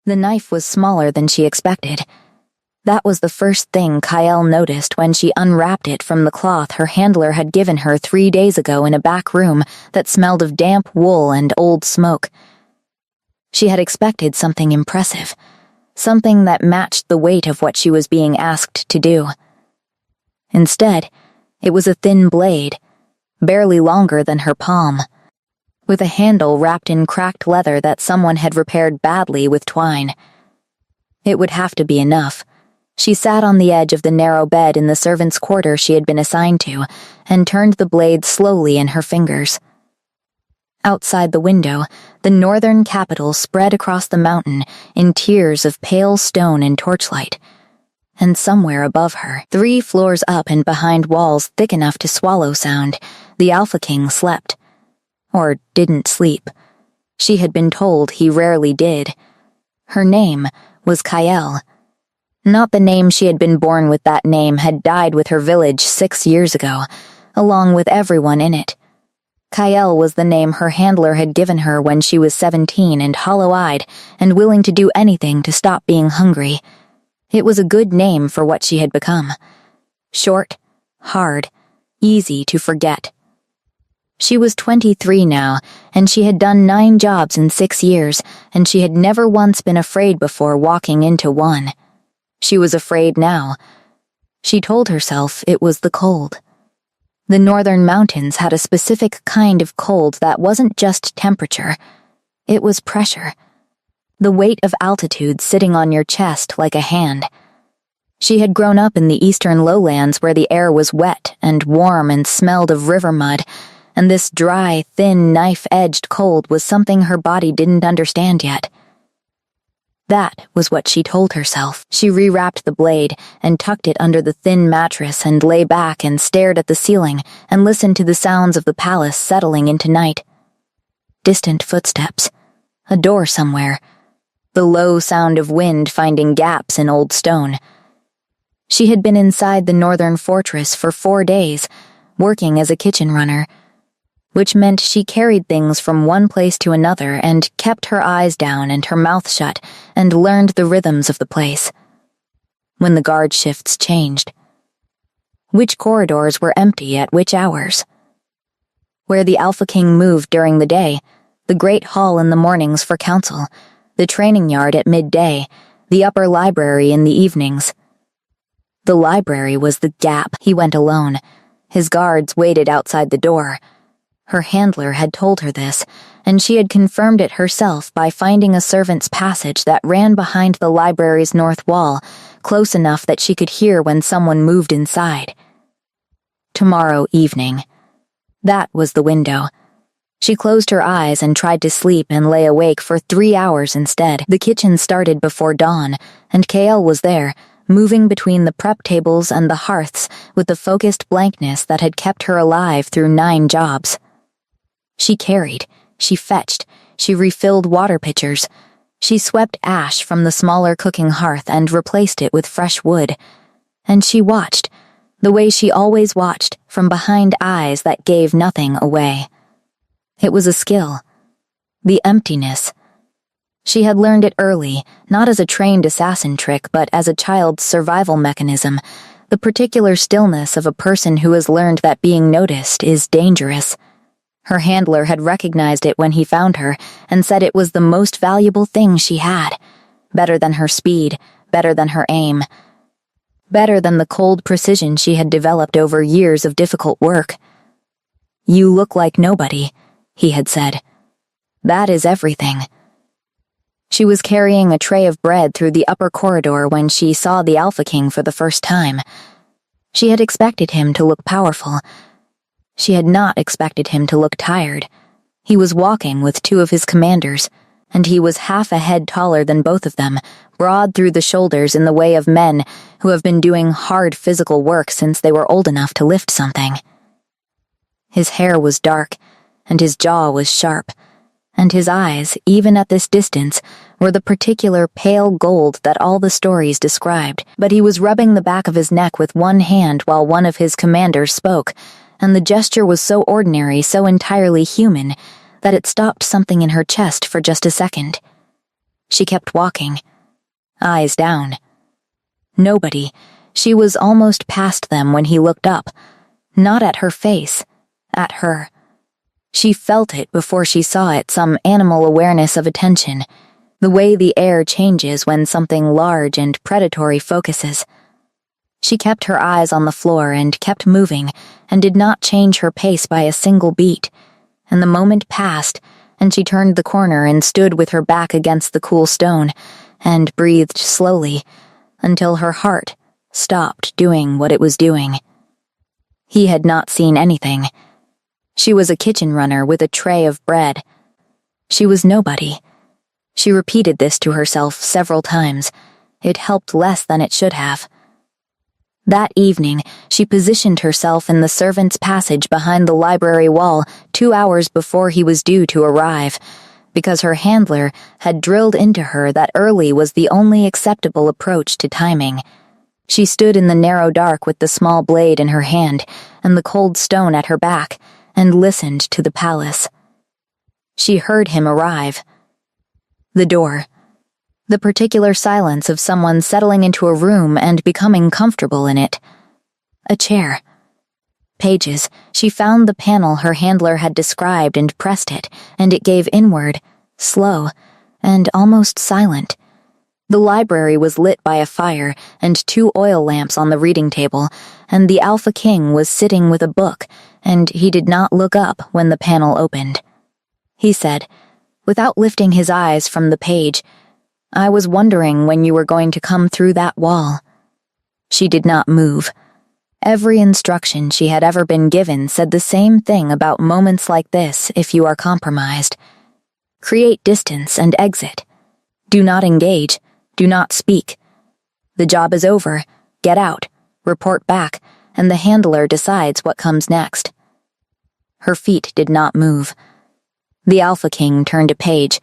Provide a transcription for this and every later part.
The knife was smaller than she expected. That was the first thing Kyle noticed when she unwrapped it from the cloth her handler had given her 3 days ago in a back room that smelled of damp wool and old smoke. She had expected something impressive, something that matched the weight of what she was being asked to do. Instead, it was a thin blade, barely longer than her palm, with a handle wrapped in cracked leather that someone had repaired badly with twine. It would have to be enough. She sat on the edge of the narrow bed in the servants' quarter she had been assigned to and turned the blade slowly in her fingers. Outside the window, the northern capital spread across the mountain in tiers of pale stone and torchlight. And somewhere above her, 3 floors up and behind walls thick enough to swallow sound, the Alpha King slept. Or didn't sleep. She had been told he rarely did. Her name was Kyle. Not the name she had been born with. That name had died with her village 6 years ago, along with everyone in it. Kyle was the name her handler had given her when she was 17 and hollow-eyed and willing to do anything to stop being hungry. It was a good name for what she had become. Short, hard, easy to forget. She was 23 now, and she had done 9 jobs in 6 years, and she had never once been afraid before walking into one. She was afraid now. She told herself it was the cold. The northern mountains had a specific kind of cold that wasn't just temperature. It was pressure. The weight of altitude sitting on your chest like a hand. She had grown up in the eastern lowlands where the air was wet and warm and smelled of river mud, and this dry, thin, knife-edged cold was something her body didn't understand yet. That was what she told herself. She rewrapped the blade and tucked it under the thin mattress and lay back and stared at the ceiling and listened to the sounds of the palace settling into night. Distant footsteps. A door somewhere. The low sound of wind finding gaps in old stone. She had been inside the northern fortress for 4 days, working as a kitchen runner, which meant she carried things from one place to another and kept her eyes down and her mouth shut and learned the rhythms of the place. When the guard shifts changed. Which corridors were empty at which hours. Where the Alpha King moved during the day, the great hall in the mornings for council, the training yard at midday, the upper library in the evenings. The library was the gap. He went alone. His guards waited outside the door. Her handler had told her this, and she had confirmed it herself by finding a servant's passage that ran behind the library's north wall, close enough that she could hear when someone moved inside. Tomorrow evening. That was the window. She closed her eyes and tried to sleep and lay awake for 3 hours instead. The kitchen started before dawn, and Kale was there, moving between the prep tables and the hearths with the focused blankness that had kept her alive through 9 jobs. She carried, she fetched, she refilled water pitchers. She swept ash from the smaller cooking hearth and replaced it with fresh wood. And she watched, the way she always watched, from behind eyes that gave nothing away. It was a skill. The emptiness. She had learned it early, not as a trained assassin trick, but as a child's survival mechanism, the particular stillness of a person who has learned that being noticed is dangerous. Her handler had recognized it when he found her and said it was the most valuable thing she had. Better than her speed, better than her aim. Better than the cold precision she had developed over years of difficult work. "You look like nobody," he had said. "That is everything." She was carrying a tray of bread through the upper corridor when she saw the Alpha King for the first time. She had expected him to look powerful. She had not expected him to look tired. He was walking with 2 of his commanders, and he was half a head taller than both of them, broad through the shoulders in the way of men who have been doing hard physical work since they were old enough to lift something. His hair was dark, and his jaw was sharp, and his eyes, even at this distance, were the particular pale gold that all the stories described. But he was rubbing the back of his neck with one hand while one of his commanders spoke, and the gesture was so ordinary, so entirely human, that it stopped something in her chest for just a second. She kept walking, eyes down. Nobody. She was almost past them when he looked up, not at her face, at her. She felt it before she saw it, some animal awareness of attention, the way the air changes when something large and predatory focuses. She kept her eyes on the floor and kept moving and did not change her pace by a single beat, and the moment passed, and she turned the corner and stood with her back against the cool stone and breathed slowly until her heart stopped doing what it was doing. He had not seen anything. She was a kitchen runner with a tray of bread. She was nobody. She repeated this to herself several times. It helped less than it should have. That evening, she positioned herself in the servants' passage behind the library wall 2 hours before he was due to arrive, because her handler had drilled into her that early was the only acceptable approach to timing. She stood in the narrow dark with the small blade in her hand and the cold stone at her back, and listened to the palace. She heard him arrive. The door. The particular silence of someone settling into a room and becoming comfortable in it. A chair. Pages. She found the panel her handler had described and pressed it, and it gave inward, slow, and almost silent. The library was lit by a fire and 2 oil lamps on the reading table, and the Alpha King was sitting with a book, and he did not look up when the panel opened. He said, without lifting his eyes from the page, "I was wondering when you were going to come through that wall." She did not move. Every instruction she had ever been given said the same thing about moments like this if you are compromised. Create distance and exit. Do not engage. Do not speak. The job is over. Get out. Report back, and the handler decides what comes next. Her feet did not move. The Alpha King turned a page.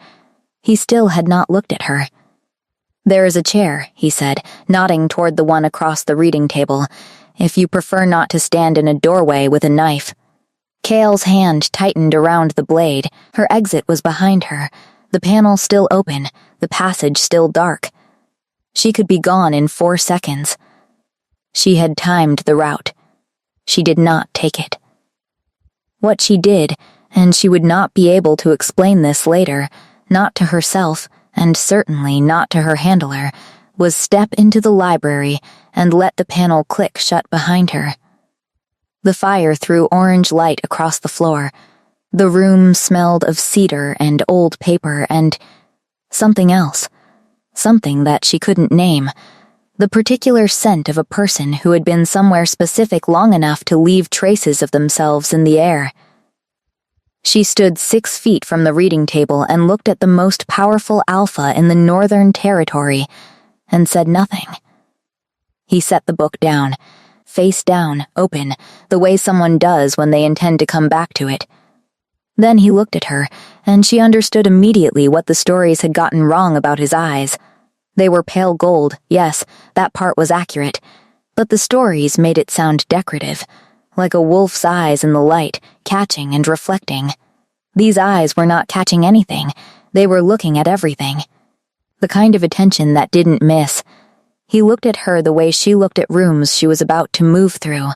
He still had not looked at her. "There is a chair," he said, nodding toward the one across the reading table, "if you prefer not to stand in a doorway with a knife." Kale's hand tightened around the blade. Her exit was behind her, the panel still open, the passage still dark. She could be gone in 4 seconds. She had timed the route. She did not take it. What she did, and she would not be able to explain this later, not to herself, and certainly not to her handler, was step into the library and let the panel click shut behind her. The fire threw orange light across the floor. The room smelled of cedar and old paper and something else, something that she couldn't name, the particular scent of a person who had been somewhere specific long enough to leave traces of themselves in the air. She stood 6 feet from the reading table and looked at the most powerful alpha in the Northern Territory and said nothing. He set the book down, face down, open, the way someone does when they intend to come back to it. Then he looked at her, and she understood immediately what the stories had gotten wrong about his eyes. They were pale gold, yes, that part was accurate, but the stories made it sound decorative, like a wolf's eyes in the light, catching and reflecting. These eyes were not catching anything, they were looking at everything. The kind of attention that didn't miss. He looked at her the way she looked at rooms she was about to move through.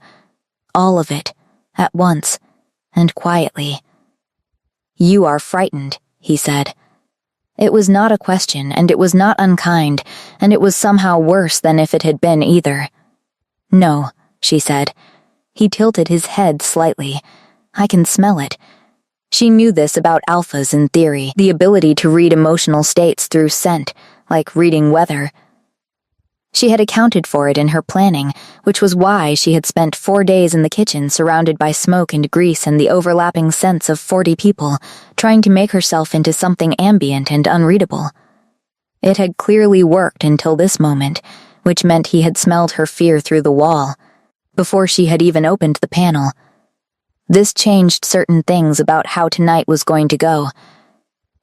All of it, at once, and quietly. "You are frightened," he said. It was not a question, and it was not unkind, and it was somehow worse than if it had been either. "No," she said. He tilted his head slightly. "I can smell it." She knew this about alphas in theory, the ability to read emotional states through scent, like reading weather. She had accounted for it in her planning, which was why she had spent 4 days in the kitchen surrounded by smoke and grease and the overlapping scents of 40 people, trying to make herself into something ambient and unreadable. It had clearly worked until this moment, which meant he had smelled her fear through the wall, before she had even opened the panel. This changed certain things about how tonight was going to go.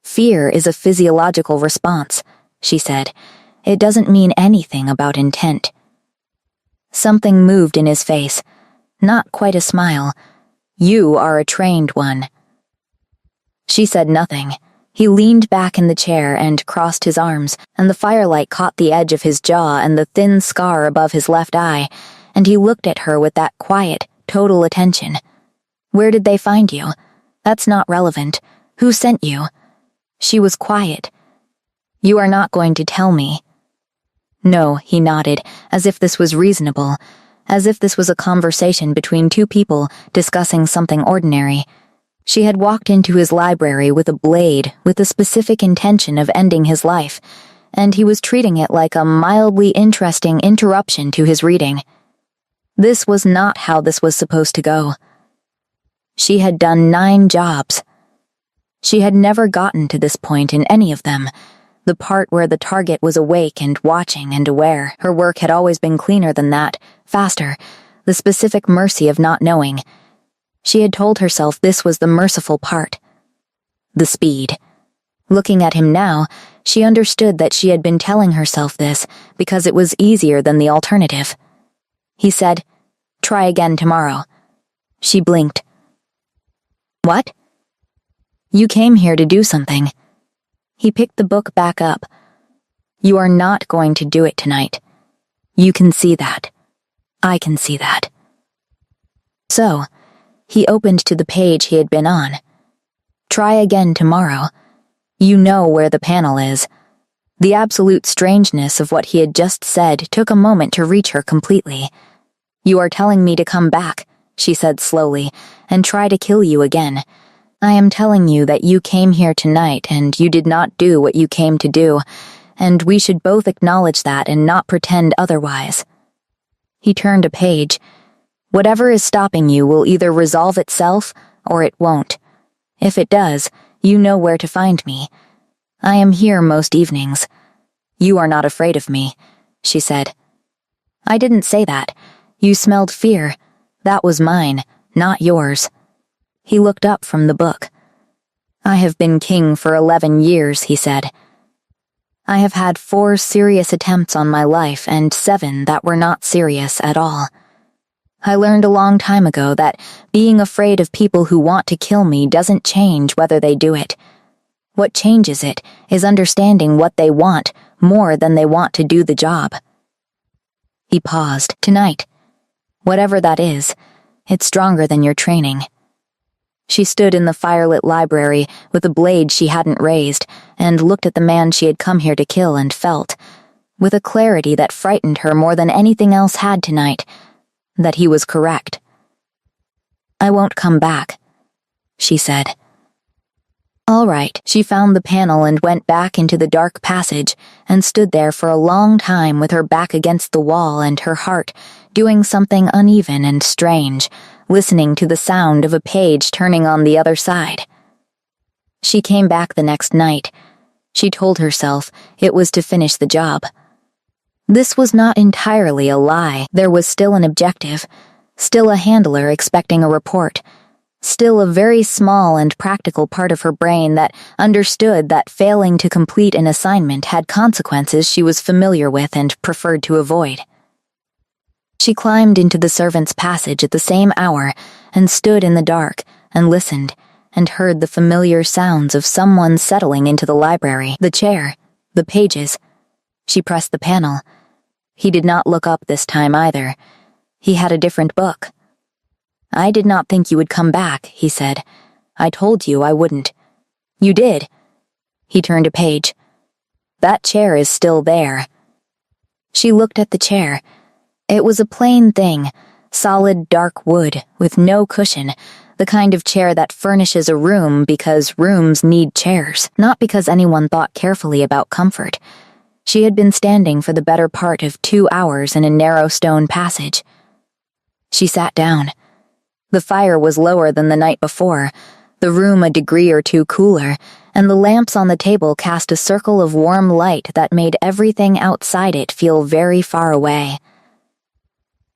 "Fear is a physiological response," she said. "It doesn't mean anything about intent." Something moved in his face. Not quite a smile. "You are a trained one." She said nothing. He leaned back in the chair and crossed his arms, and the firelight caught the edge of his jaw and the thin scar above his left eye, and he looked at her with that quiet, total attention. Where did they find you? That's not relevant. Who sent you? She was quiet. You are not going to tell me. No, he nodded, as if this was reasonable, as if this was a conversation between two people discussing something ordinary. She had walked into his library with a blade, with the specific intention of ending his life, and he was treating it like a mildly interesting interruption to his reading. This was not how this was supposed to go. She had done 9 jobs. She had never gotten to this point in any of them. The part where the target was awake and watching and aware. Her work had always been cleaner than that, faster, the specific mercy of not knowing. She had told herself this was the merciful part. The speed. Looking at him now, she understood that she had been telling herself this because it was easier than the alternative. He said, "Try again tomorrow." She blinked. What? You came here to do something. He picked the book back up. You are not going to do it tonight. You can see that. I can see that. So, he opened to the page he had been on. Try again tomorrow. You know where the panel is. The absolute strangeness of what he had just said took a moment to reach her completely. You are telling me to come back, she said slowly, and try to kill you again. I am telling you that you came here tonight and you did not do what you came to do, and we should both acknowledge that and not pretend otherwise. He turned a page. Whatever is stopping you will either resolve itself or it won't. If it does, you know where to find me. I am here most evenings. You are not afraid of me, she said. I didn't say that. You smelled fear. That was mine, not yours. He looked up from the book. I have been king for 11 years, he said. I have had 4 serious attempts on my life and 7 that were not serious at all. I learned a long time ago that being afraid of people who want to kill me doesn't change whether they do it. What changes it is understanding what they want more than they want to do the job. He paused. Tonight. Whatever that is, it's stronger than your training. She stood in the firelit library with a blade she hadn't raised and looked at the man she had come here to kill and felt, with a clarity that frightened her more than anything else had tonight, that he was correct. I won't come back, she said. All right, she found the panel and went back into the dark passage and stood there for a long time with her back against the wall and her heart doing something uneven and strange, listening to the sound of a page turning on the other side. She came back the next night. She told herself it was to finish the job. This was not entirely a lie. There was still an objective, still a handler expecting a report, still a very small and practical part of her brain that understood that failing to complete an assignment had consequences she was familiar with and preferred to avoid. She climbed into the servants' passage at the same hour and stood in the dark and listened and heard the familiar sounds of someone settling into the library, the chair, the pages. She pressed the panel. He did not look up this time either. He had a different book. I did not think you would come back, he said. I told you I wouldn't. You did. He turned a page. That chair is still there. She looked at the chair. It was a plain thing, solid dark wood with no cushion, the kind of chair that furnishes a room because rooms need chairs, not because anyone thought carefully about comfort. She had been standing for the better part of 2 hours in a narrow stone passage. She sat down. The fire was lower than the night before, the room a degree or 2 cooler, and the lamps on the table cast a circle of warm light that made everything outside it feel very far away.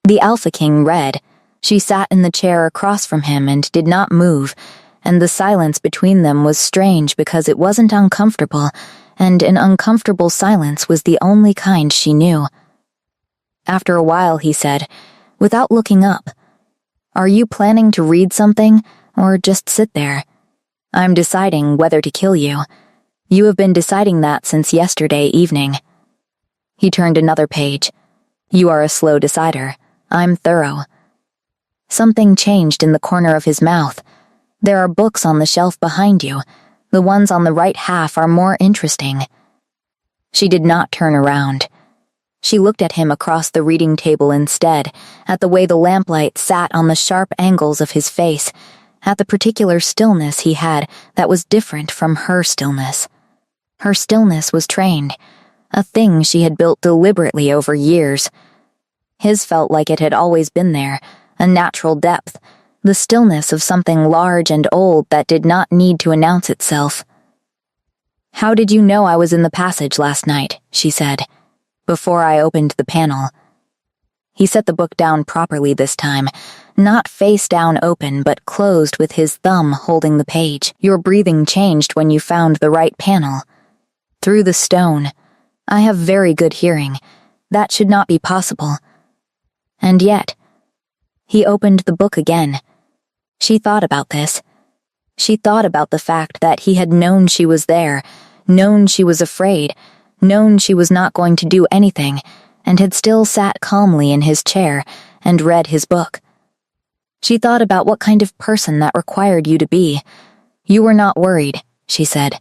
The Alpha King read. She sat in the chair across from him and did not move, and the silence between them was strange because it wasn't uncomfortable, and an uncomfortable silence was the only kind she knew. After a while he said, without looking up, Are you planning to read something, or just sit there? I'm deciding whether to kill you. You have been deciding that since yesterday evening." He turned another page. "You are a slow decider. I'm thorough." Something changed in the corner of his mouth. "There are books on the shelf behind you. The ones on the right half are more interesting." She did not turn around. She looked at him across the reading table instead, at the way the lamplight sat on the sharp angles of his face, at the particular stillness he had that was different from her stillness. Her stillness was trained, a thing she had built deliberately over years. His felt like it had always been there, a natural depth, the stillness of something large and old that did not need to announce itself. "How did you know I was in the passage last night?" she said, "before I opened the panel." He set the book down properly this time, not face down open, but closed with his thumb holding the page. "Your breathing changed when you found the right panel. Through the stone. I have very good hearing. That should not be possible. And yet..." He opened the book again. She thought about this. She thought about the fact that he had known she was there, known she was afraid, known she was not going to do anything, and had still sat calmly in his chair and read his book. She thought about what kind of person that required you to be. "You were not worried," she said.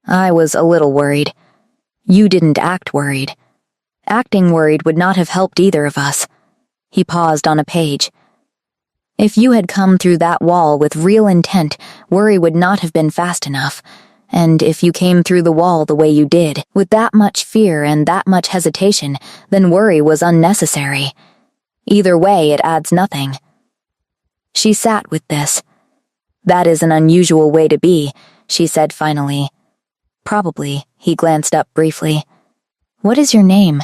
"I was a little worried. You didn't act worried. Acting worried would not have helped either of us." He paused on a page. "If you had come through that wall with real intent, worry would not have been fast enough. And if you came through the wall the way you did, with that much fear and that much hesitation, then worry was unnecessary. Either way, it adds nothing." She sat with this. "That is an unusual way to be," she said finally. "Probably," he glanced up briefly. "What is your name?"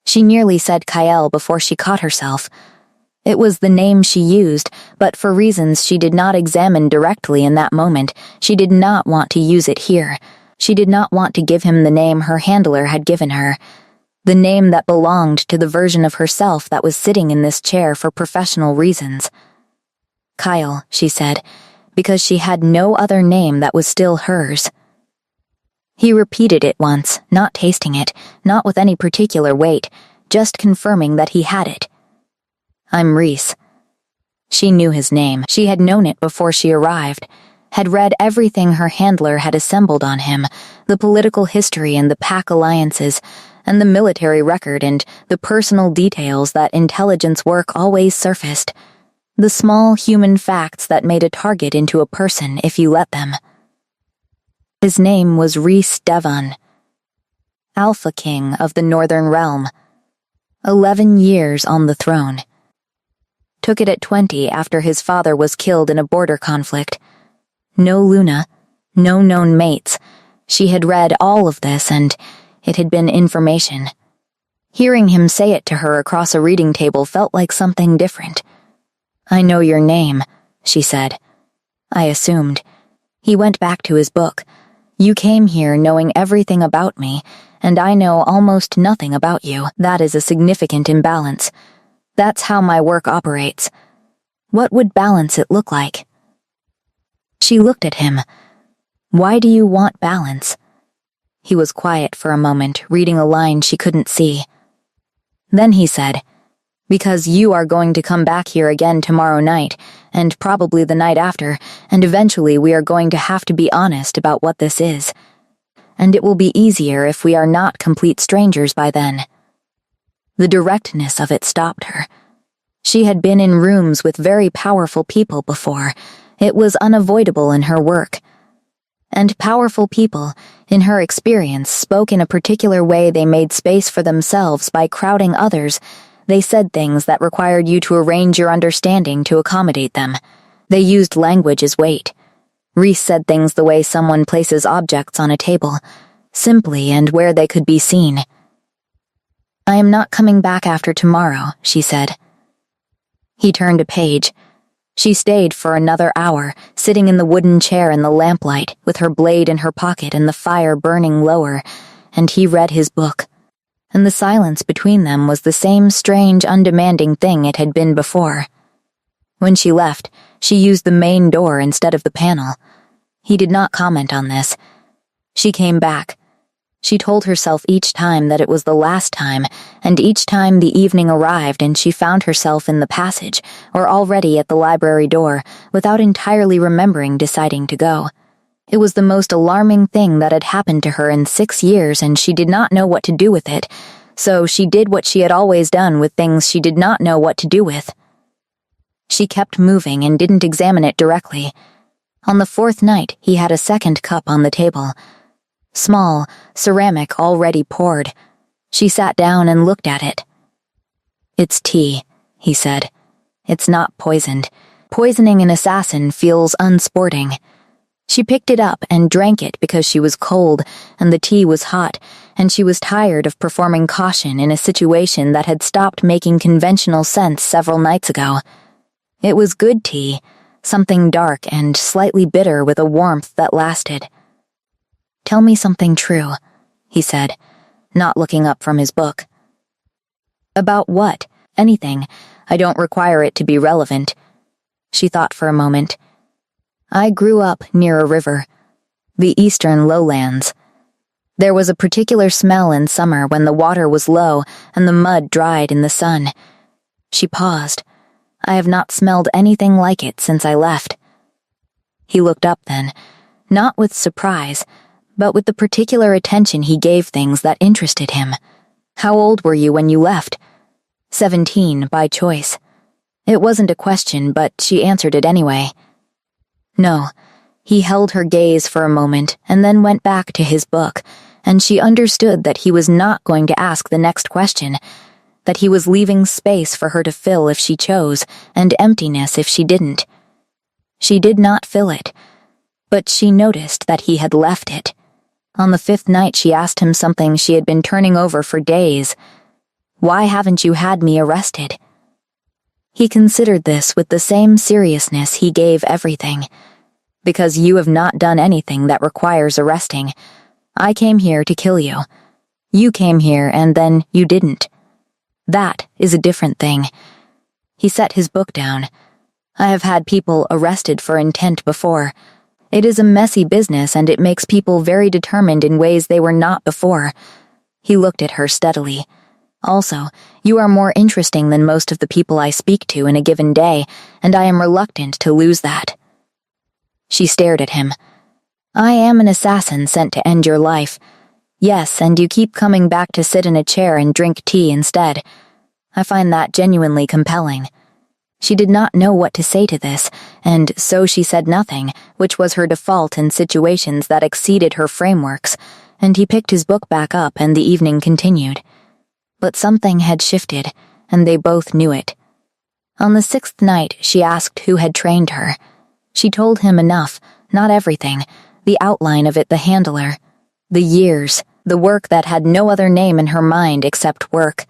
She nearly said Kyle before she caught herself. It was the name she used, but for reasons she did not examine directly in that moment, she did not want to use it here. She did not want to give him the name her handler had given her, the name that belonged to the version of herself that was sitting in this chair for professional reasons. "Kyle," she said, because she had no other name that was still hers. He repeated it once, not tasting it, not with any particular weight, just confirming that he had it. "I'm Reese." She knew his name. She had known it before she arrived, had read everything her handler had assembled on him, the political history and the pack alliances, and the military record and the personal details that intelligence work always surfaced, the small human facts that made a target into a person if you let them. His name was Reese Devon, Alpha King of the Northern Realm, 11 years on the throne. Took it at 20 after his father was killed in a border conflict. No Luna, no known mates. She had read all of this and it had been information. Hearing him say it to her across a reading table felt like something different. "I know your name," she said. I assumed. He went back to his book. "You came here knowing everything about me, and I know almost nothing about you. That is a significant imbalance. That's how my work operates. What would balance it look like?" She looked at him. "Why do you want balance?" He was quiet for a moment, reading a line she couldn't see. Then he said, "Because you are going to come back here again tomorrow night, and probably the night after, and eventually we are going to have to be honest about what this is. And it will be easier if we are not complete strangers by then." The directness of it stopped her. She had been in rooms with very powerful people before. It was unavoidable in her work. And powerful people, in her experience, spoke in a particular way. They made space for themselves by crowding others. They said things that required you to arrange your understanding to accommodate them. They used language as weight. Reese said things the way someone places objects on a table, simply and where they could be seen. "I am not coming back after tomorrow," she said. He turned a page. She stayed for another hour, sitting in the wooden chair in the lamplight, with her blade in her pocket and the fire burning lower, and he read his book. And the silence between them was the same strange, undemanding thing it had been before. When she left, she used the main door instead of the panel. He did not comment on this. She came back. She told herself each time that it was the last time, and each time the evening arrived and she found herself in the passage, or already at the library door, without entirely remembering deciding to go. It was the most alarming thing that had happened to her in 6 years, and she did not know what to do with it, so she did what she had always done with things she did not know what to do with. She kept moving and didn't examine it directly. On the 4th night, he had a second cup on the table. Small, ceramic, already poured. She sat down and looked at it. "It's tea," he said. "It's not poisoned. Poisoning an assassin feels unsporting." She picked it up and drank it because she was cold and the tea was hot, and she was tired of performing caution in a situation that had stopped making conventional sense several nights ago. It was good tea, something dark and slightly bitter with a warmth that lasted. "Tell me something true," he said, not looking up from his book. "About what? Anything. I don't require it to be relevant." She thought for a moment. "I grew up near a river, the eastern lowlands. There was a particular smell in summer when the water was low and the mud dried in the sun." She paused. "I have not smelled anything like it since I left." He looked up then, not with surprise, but with the particular attention he gave things that interested him. "How old were you when you left?" 17, by choice. It wasn't a question, but she answered it anyway. "No." He held her gaze for a moment and then went back to his book, and she understood that he was not going to ask the next question, that he was leaving space for her to fill if she chose, and emptiness if she didn't. She did not fill it, but she noticed that he had left it. On the 5th night she asked him something she had been turning over for days. "Why haven't you had me arrested?" He considered this with the same seriousness he gave everything. "Because you have not done anything that requires arresting. I came here to kill you. You came here and then you didn't. That is a different thing." He set his book down. "I have had people arrested for intent before. It is a messy business and it makes people very determined in ways they were not before." He looked at her steadily. "Also, you are more interesting than most of the people I speak to in a given day, and I am reluctant to lose that." She stared at him. "I am an assassin sent to end your life. Yes, and you keep coming back to sit in a chair and drink tea instead. I find that genuinely compelling." She did not know what to say to this, and so she said nothing, which was her default in situations that exceeded her frameworks, and he picked his book back up and the evening continued. But something had shifted, and they both knew it. On the 6th night, she asked who had trained her. She told him enough, not everything, the outline of it, the handler, the years, the work that had no other name in her mind except work.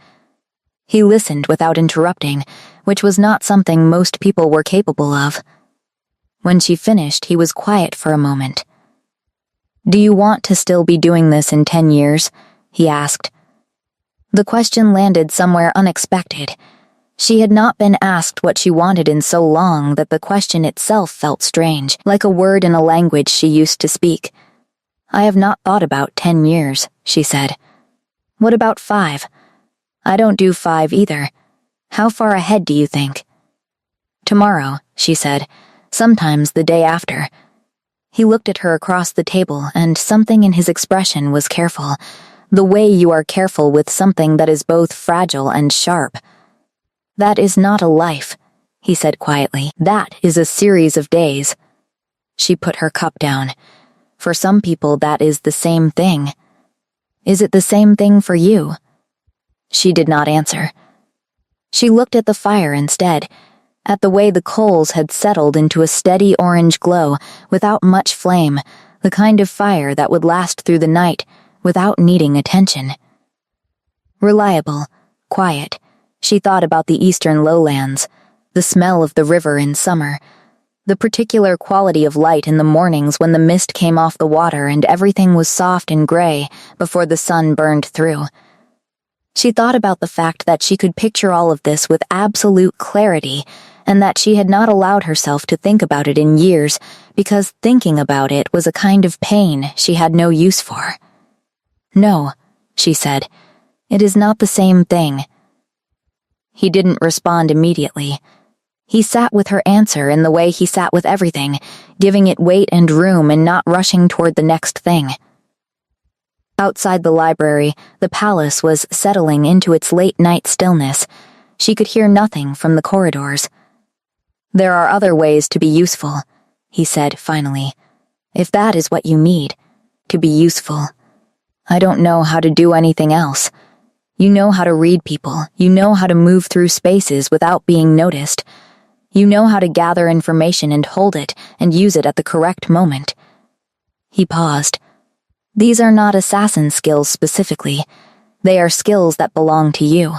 He listened without interrupting, which was not something most people were capable of. When she finished, he was quiet for a moment. "Do you want to still be doing this in 10 years?" he asked. The question landed somewhere unexpected. She had not been asked what she wanted in so long that the question itself felt strange, like a word in a language she used to speak. "I have not thought about 10 years, she said. "What about 5? "I don't do 5 either. How far ahead do you think?" "Tomorrow," she said. "Sometimes the day after." He looked at her across the table, and something in his expression was careful, the way you are careful with something that is both fragile and sharp. "That is not a life," he said quietly. "That is a series of days." She put her cup down. "For some people that is the same thing. Is it the same thing for you?" She did not answer. She looked at the fire instead, at the way the coals had settled into a steady orange glow without much flame, the kind of fire that would last through the night without needing attention. Reliable, quiet, she thought about the eastern lowlands, the smell of the river in summer, the particular quality of light in the mornings when the mist came off the water and everything was soft and gray before the sun burned through. She thought about the fact that she could picture all of this with absolute clarity, and that she had not allowed herself to think about it in years because thinking about it was a kind of pain she had no use for. "No," she said, "it is not the same thing." He didn't respond immediately. He sat with her answer in the way he sat with everything, giving it weight and room and not rushing toward the next thing. Outside the library, the palace was settling into its late-night stillness. She could hear nothing from the corridors. "There are other ways to be useful," he said finally. "If that is what you need, to be useful. I don't know how to do anything else. You know how to read people. You know how to move through spaces without being noticed. You know how to gather information and hold it and use it at the correct moment." He paused. "These are not assassin skills specifically. They are skills that belong to you."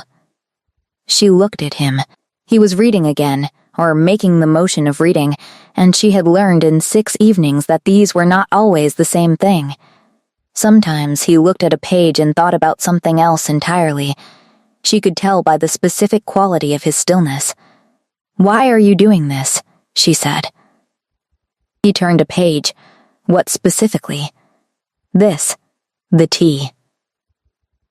She looked at him. He was reading again, or making the motion of reading, and she had learned in 6 evenings that these were not always the same thing. Sometimes he looked at a page and thought about something else entirely. She could tell by the specific quality of his stillness. "Why are you doing this?" she said. He turned a page. "What specifically?" "This. The tea."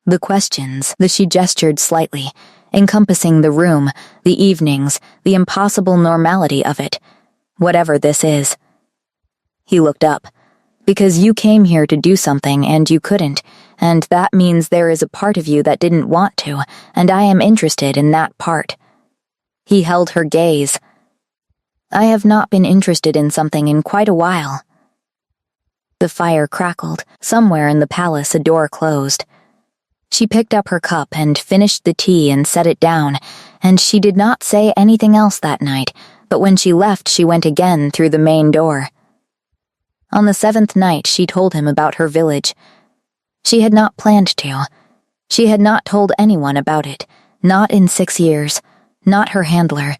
The questions, she gestured slightly, encompassing the room, the evenings, the impossible normality of it. "Whatever this is." He looked up. "Because you came here to do something and you couldn't, and that means there is a part of you that didn't want to, and I am interested in that part." He held her gaze. "I have not been interested in something in quite a while." The fire crackled. Somewhere in the palace a door closed. She picked up her cup and finished the tea and set it down, and she did not say anything else that night, but when she left she went again through the main door. On the 7th night she told him about her village. She had not planned to. She had not told anyone about it, not in 6 years, not her handler,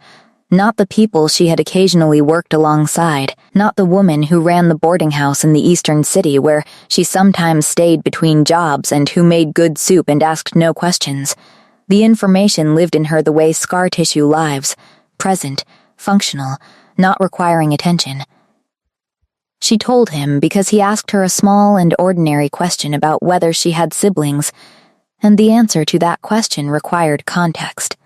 not the people she had occasionally worked alongside, not the woman who ran the boarding house in the eastern city where she sometimes stayed between jobs and who made good soup and asked no questions. The information lived in her the way scar tissue lives, present, functional, not requiring attention. She told him because he asked her a small and ordinary question about whether she had siblings, and the answer to that question required context.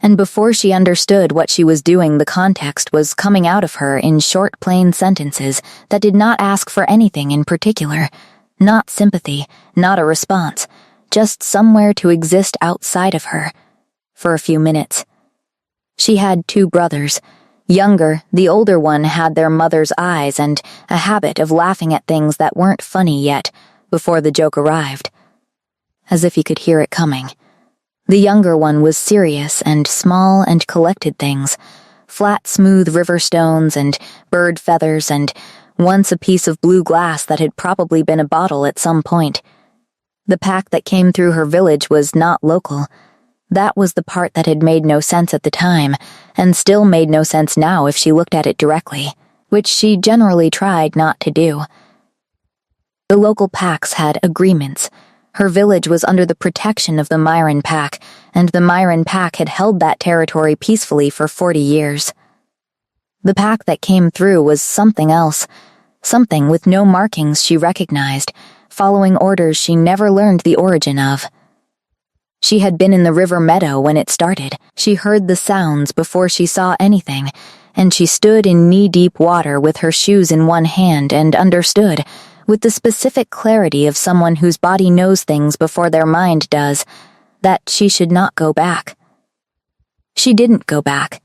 And before she understood what she was doing, the context was coming out of her in short, plain sentences that did not ask for anything in particular. Not sympathy, not a response, just somewhere to exist outside of her. For a few minutes. She had 2 brothers. Younger, the older one had their mother's eyes and a habit of laughing at things that weren't funny yet, before the joke arrived. As if he could hear it coming. The younger one was serious and small and collected things, flat, smooth river stones and bird feathers and once a piece of blue glass that had probably been a bottle at some point. The pack that came through her village was not local. That was the part that had made no sense at the time, and still made no sense now if she looked at it directly, which she generally tried not to do. The local packs had agreements. Her village was under the protection of the Myron pack, and the Myron pack had held that territory peacefully for 40 years. The pack that came through was something else, something with no markings she recognized, following orders she never learned the origin of. She had been in the river meadow when it started. She heard the sounds before she saw anything, and she stood in knee-deep water with her shoes in one hand and understood, with the specific clarity of someone whose body knows things before their mind does, that she should not go back. She didn't go back.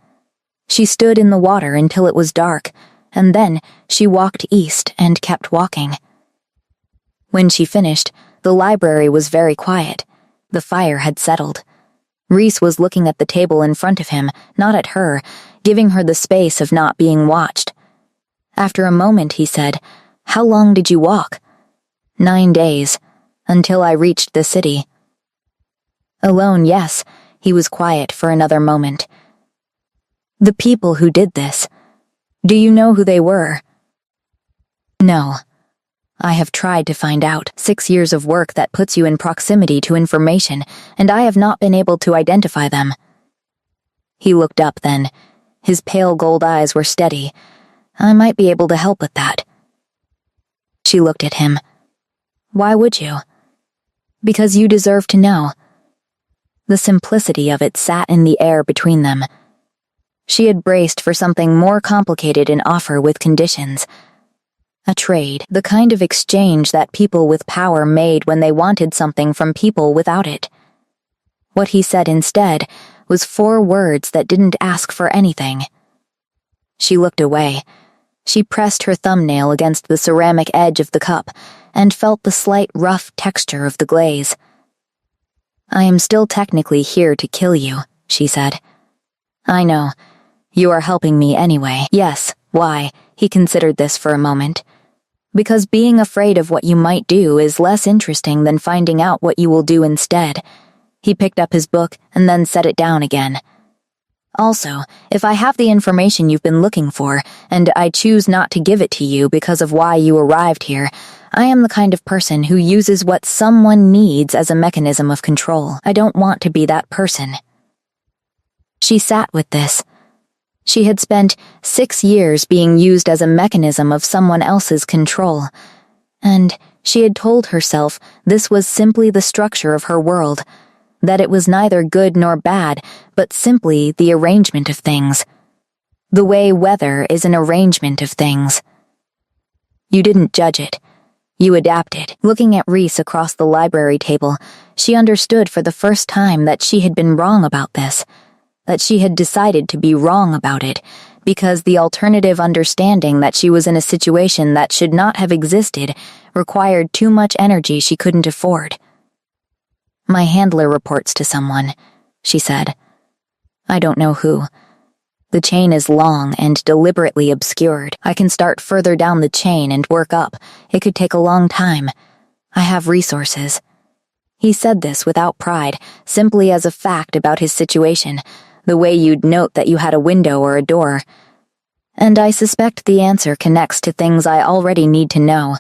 She stood in the water until it was dark, and then she walked east and kept walking. When she finished, the library was very quiet. The fire had settled. Reese was looking at the table in front of him, not at her, giving her the space of not being watched. After a moment, he said, "How long did you walk?" 9 days, until I reached the city. Alone, yes. He was quiet for another moment. The people who did this, do you know who they were? No. I have tried to find out. 6 years of work that puts you in proximity to information, and I have not been able to identify them. He looked up then. His pale gold eyes were steady. I might be able to help with that." She looked at him. "Why would you?" "Because you deserve to know." The simplicity of it sat in the air between them. She had braced for something more complicated in offer with conditions. A trade, the kind of exchange that people with power made when they wanted something from people without it. What he said instead was 4 words that didn't ask for anything. She looked away. She pressed her thumbnail against the ceramic edge of the cup and felt the slight rough texture of the glaze. "I am still technically here to kill you," she said. "I know. You are helping me anyway." "Yes, why?" He considered this for a moment. "Because being afraid of what you might do is less interesting than finding out what you will do instead." He picked up his book and then set it down again. "Also, if I have the information you've been looking for, and I choose not to give it to you because of why you arrived here, I am the kind of person who uses what someone needs as a mechanism of control. I don't want to be that person." She sat with this. She had spent 6 years being used as a mechanism of someone else's control, and she had told herself this was simply the structure of her world, that it was neither good nor bad, but simply the arrangement of things. The way weather is an arrangement of things. You didn't judge it. You adapted. Looking at Reese across the library table, she understood for the first time that she had been wrong about this, that she had decided to be wrong about it, because the alternative understanding that she was in a situation that should not have existed required too much energy she couldn't afford. "My handler reports to someone," she said. "I don't know who. The chain is long and deliberately obscured. I can start further down the chain and work up. It could take a long time. I have resources." He said this without pride, simply as a fact about his situation, the way you'd note that you had a window or a door. "And I suspect the answer connects to things I already need to know.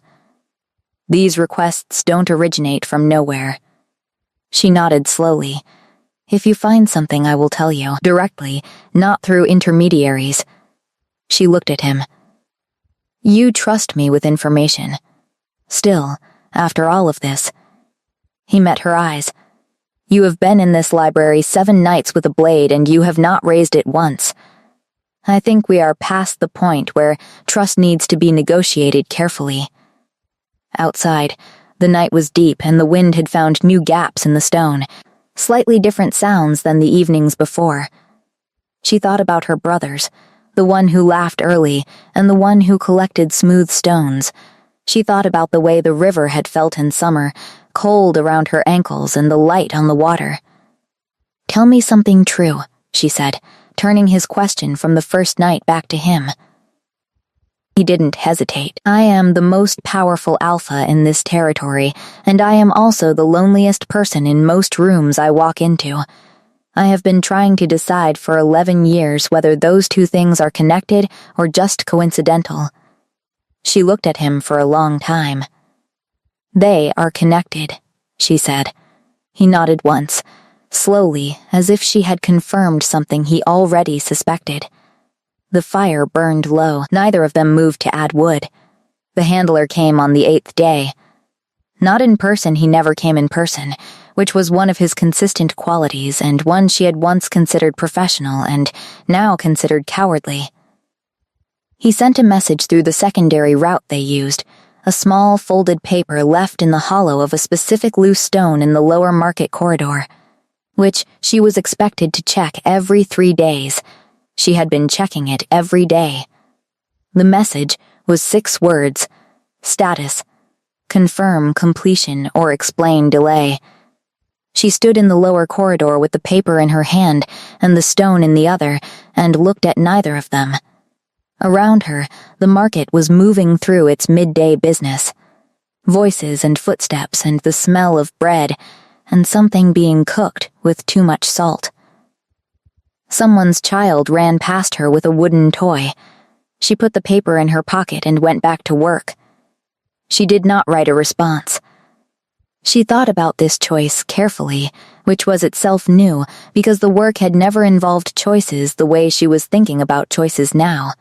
These requests don't originate from nowhere." She nodded slowly. "If you find something, I will tell you, directly, not through intermediaries." She looked at him. "You trust me with information. Still, after all of this." He met her eyes. "You have been in this library 7 nights with a blade, and you have not raised it once. I think we are past the point where trust needs to be negotiated carefully." Outside, the night was deep and the wind had found new gaps in the stone, slightly different sounds than the evenings before. She thought about her brothers, the one who laughed early and the one who collected smooth stones. She thought about the way the river had felt in summer, cold around her ankles and the light on the water. "Tell me something true," she said, turning his question from the first night back to him. He didn't hesitate. "I am the most powerful alpha in this territory, and I am also the loneliest person in most rooms I walk into. I have been trying to decide for 11 years whether those 2 things are connected or just coincidental." She looked at him for a long time. "They are connected," she said. He nodded once, slowly, as if she had confirmed something he already suspected. The fire burned low. Neither of them moved to add wood. The handler came on the 8th day. Not in person, he never came in person, which was one of his consistent qualities and one she had once considered professional and now considered cowardly. He sent a message through the secondary route they used, a small folded paper left in the hollow of a specific loose stone in the lower market corridor, which she was expected to check every 3 days. She had been checking it every day. The message was 6 words: status, confirm completion or explain delay. She stood in the lower corridor with the paper in her hand and the stone in the other, and looked at neither of them. Around her, the market was moving through its midday business. Voices and footsteps and the smell of bread, and something being cooked with too much salt. Someone's child ran past her with a wooden toy. She put the paper in her pocket and went back to work. She did not write a response. She thought about this choice carefully, which was itself new, because the work had never involved choices the way she was thinking about choices now.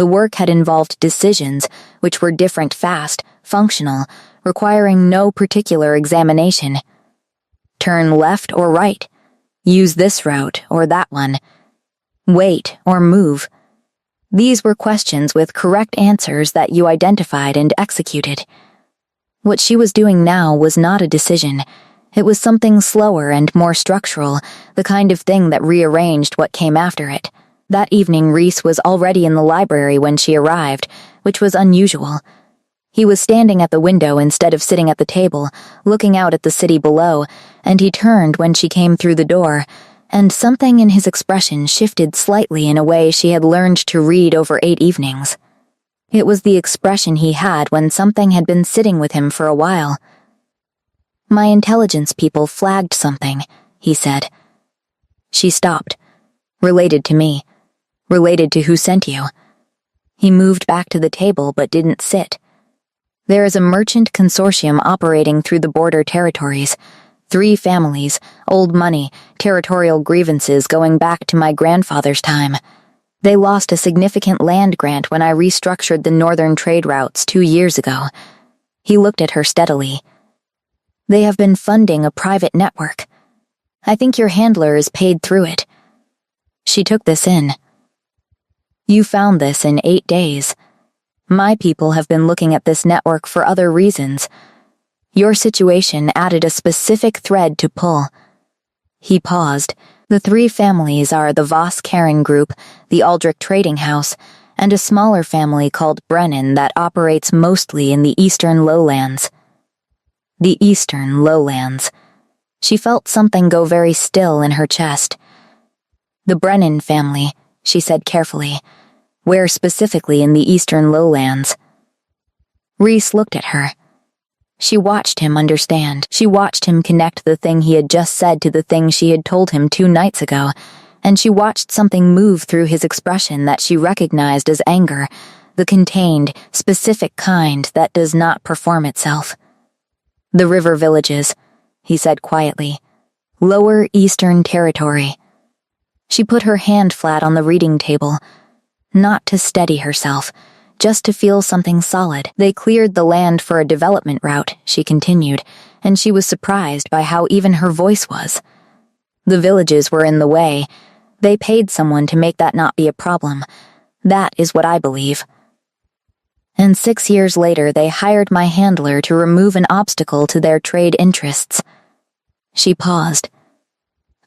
The work had involved decisions, which were different, fast, functional, requiring no particular examination. Turn left or right. Use this route or that one. Wait or move. These were questions with correct answers that you identified and executed. What she was doing now was not a decision. It was something slower and more structural, the kind of thing that rearranged what came after it. That evening, Reese was already in the library when she arrived, which was unusual. He was standing at the window instead of sitting at the table, looking out at the city below, and he turned when she came through the door, and something in his expression shifted slightly in a way she had learned to read over 8 evenings. It was the expression he had when something had been sitting with him for a while. "My intelligence people flagged something," he said. She stopped. "Related to me. Related to who sent you." He moved back to the table but didn't sit. "There is a merchant consortium operating through the border territories. 3 families, old money, territorial grievances going back to my grandfather's time. They lost a significant land grant when I restructured the northern trade routes 2 years ago." He looked at her steadily. "They have been funding a private network. I think your handler is paid through it." She took this in. "You found this in 8 days. My people have been looking at this network for other reasons. Your situation added a specific thread to pull." He paused. "The 3 families are the Voss Karen Group, the Aldrich Trading House, and a smaller family called Brennan that operates mostly in the eastern lowlands." The eastern lowlands. She felt something go very still in her chest. "The Brennan family," she said carefully. "Where specifically in the eastern lowlands?" Reese looked at her. She watched him understand. She watched him connect the thing he had just said to the thing she had told him 2 nights ago, and she watched something move through his expression that she recognized as anger, the contained, specific kind that does not perform itself. "The river villages," he said quietly. "Lower Eastern Territory." She put her hand flat on the reading table, not to steady herself, just to feel something solid. "They cleared the land for a development route," she continued, and she was surprised by how even her voice was. "The villages were in the way. They paid someone to make that not be a problem. That is what I believe. And 6 years later, they hired my handler to remove an obstacle to their trade interests." She paused.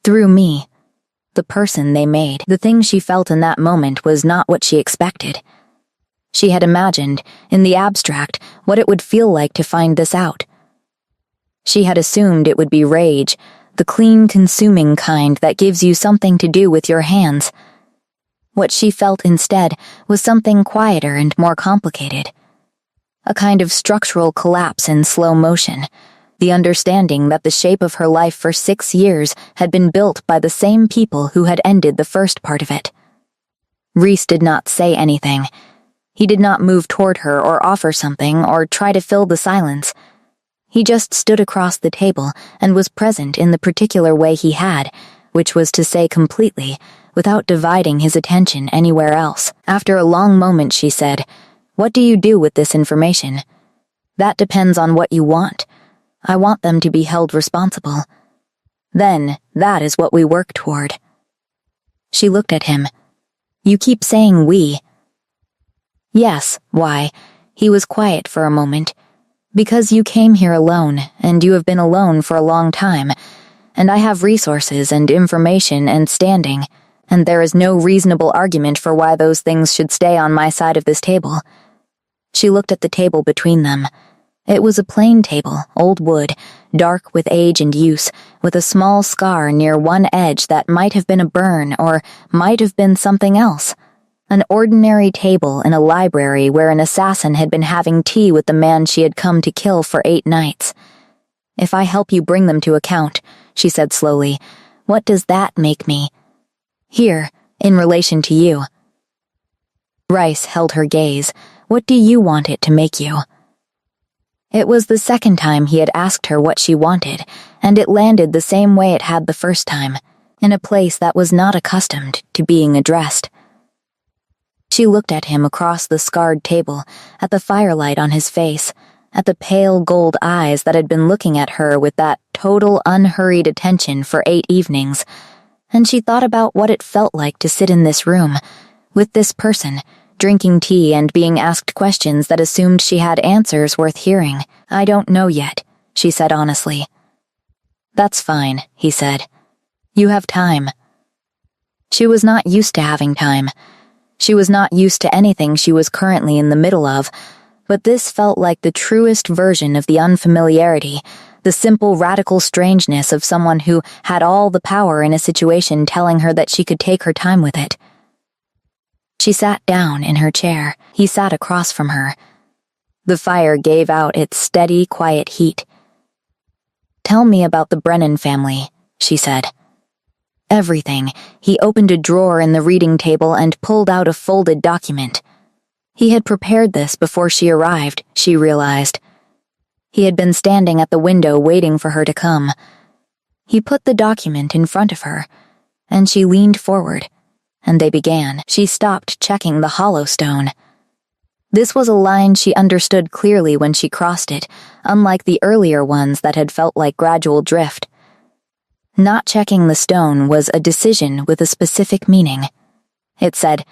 "Through me. The person they made." The thing she felt in that moment was not what she expected. She had imagined, in the abstract, what it would feel like to find this out. She had assumed it would be rage, the clean, consuming kind that gives you something to do with your hands. What she felt instead was something quieter and more complicated. A kind of structural collapse in slow motion, the understanding that the shape of her life for 6 years had been built by the same people who had ended the first part of it. Reese did not say anything. He did not move toward her or offer something or try to fill the silence. He just stood across the table and was present in the particular way he had, which was to say completely, without dividing his attention anywhere else. After a long moment, she said, "What do you do with this information?" "That depends on what you want. I want them to be held responsible. Then, that is what we work toward." She looked at him. "You keep saying we." "Yes, why?" He was quiet for a moment. "Because you came here alone, and you have been alone for a long time, and I have resources and information and standing, and there is no reasonable argument for why those things should stay on my side of this table." She looked at the table between them. It was a plain table, old wood, dark with age and use, with a small scar near one edge that might have been a burn or might have been something else. An ordinary table in a library where an assassin had been having tea with the man she had come to kill for 8 nights. "If I help you bring them to account," she said slowly, "what does that make me? Here, in relation to you." Rice held her gaze. "What do you want it to make you?" It was the second time he had asked her what she wanted, and it landed the same way it had the first time, in a place that was not accustomed to being addressed. She looked at him across the scarred table, at the firelight on his face, at the pale gold eyes that had been looking at her with that total unhurried attention for 8 evenings, and she thought about what it felt like to sit in this room, with this person, drinking tea and being asked questions that assumed she had answers worth hearing. "I don't know yet," she said honestly. "That's fine," he said. "You have time." She was not used to having time. She was not used to anything she was currently in the middle of, but this felt like the truest version of the unfamiliarity, the simple radical strangeness of someone who had all the power in a situation telling her that she could take her time with it. She sat down in her chair. He sat across from her. The fire gave out its steady, quiet heat. "Tell me about the Brennan family," she said. Everything. He opened a drawer in the reading table and pulled out a folded document. He had prepared this before she arrived, she realized. He had been standing at the window waiting for her to come. He put the document in front of her, and she leaned forward, and they began. She stopped checking the hollow stone. This was a line she understood clearly when she crossed it, unlike the earlier ones that had felt like gradual drift. Not checking the stone was a decision with a specific meaning. It said,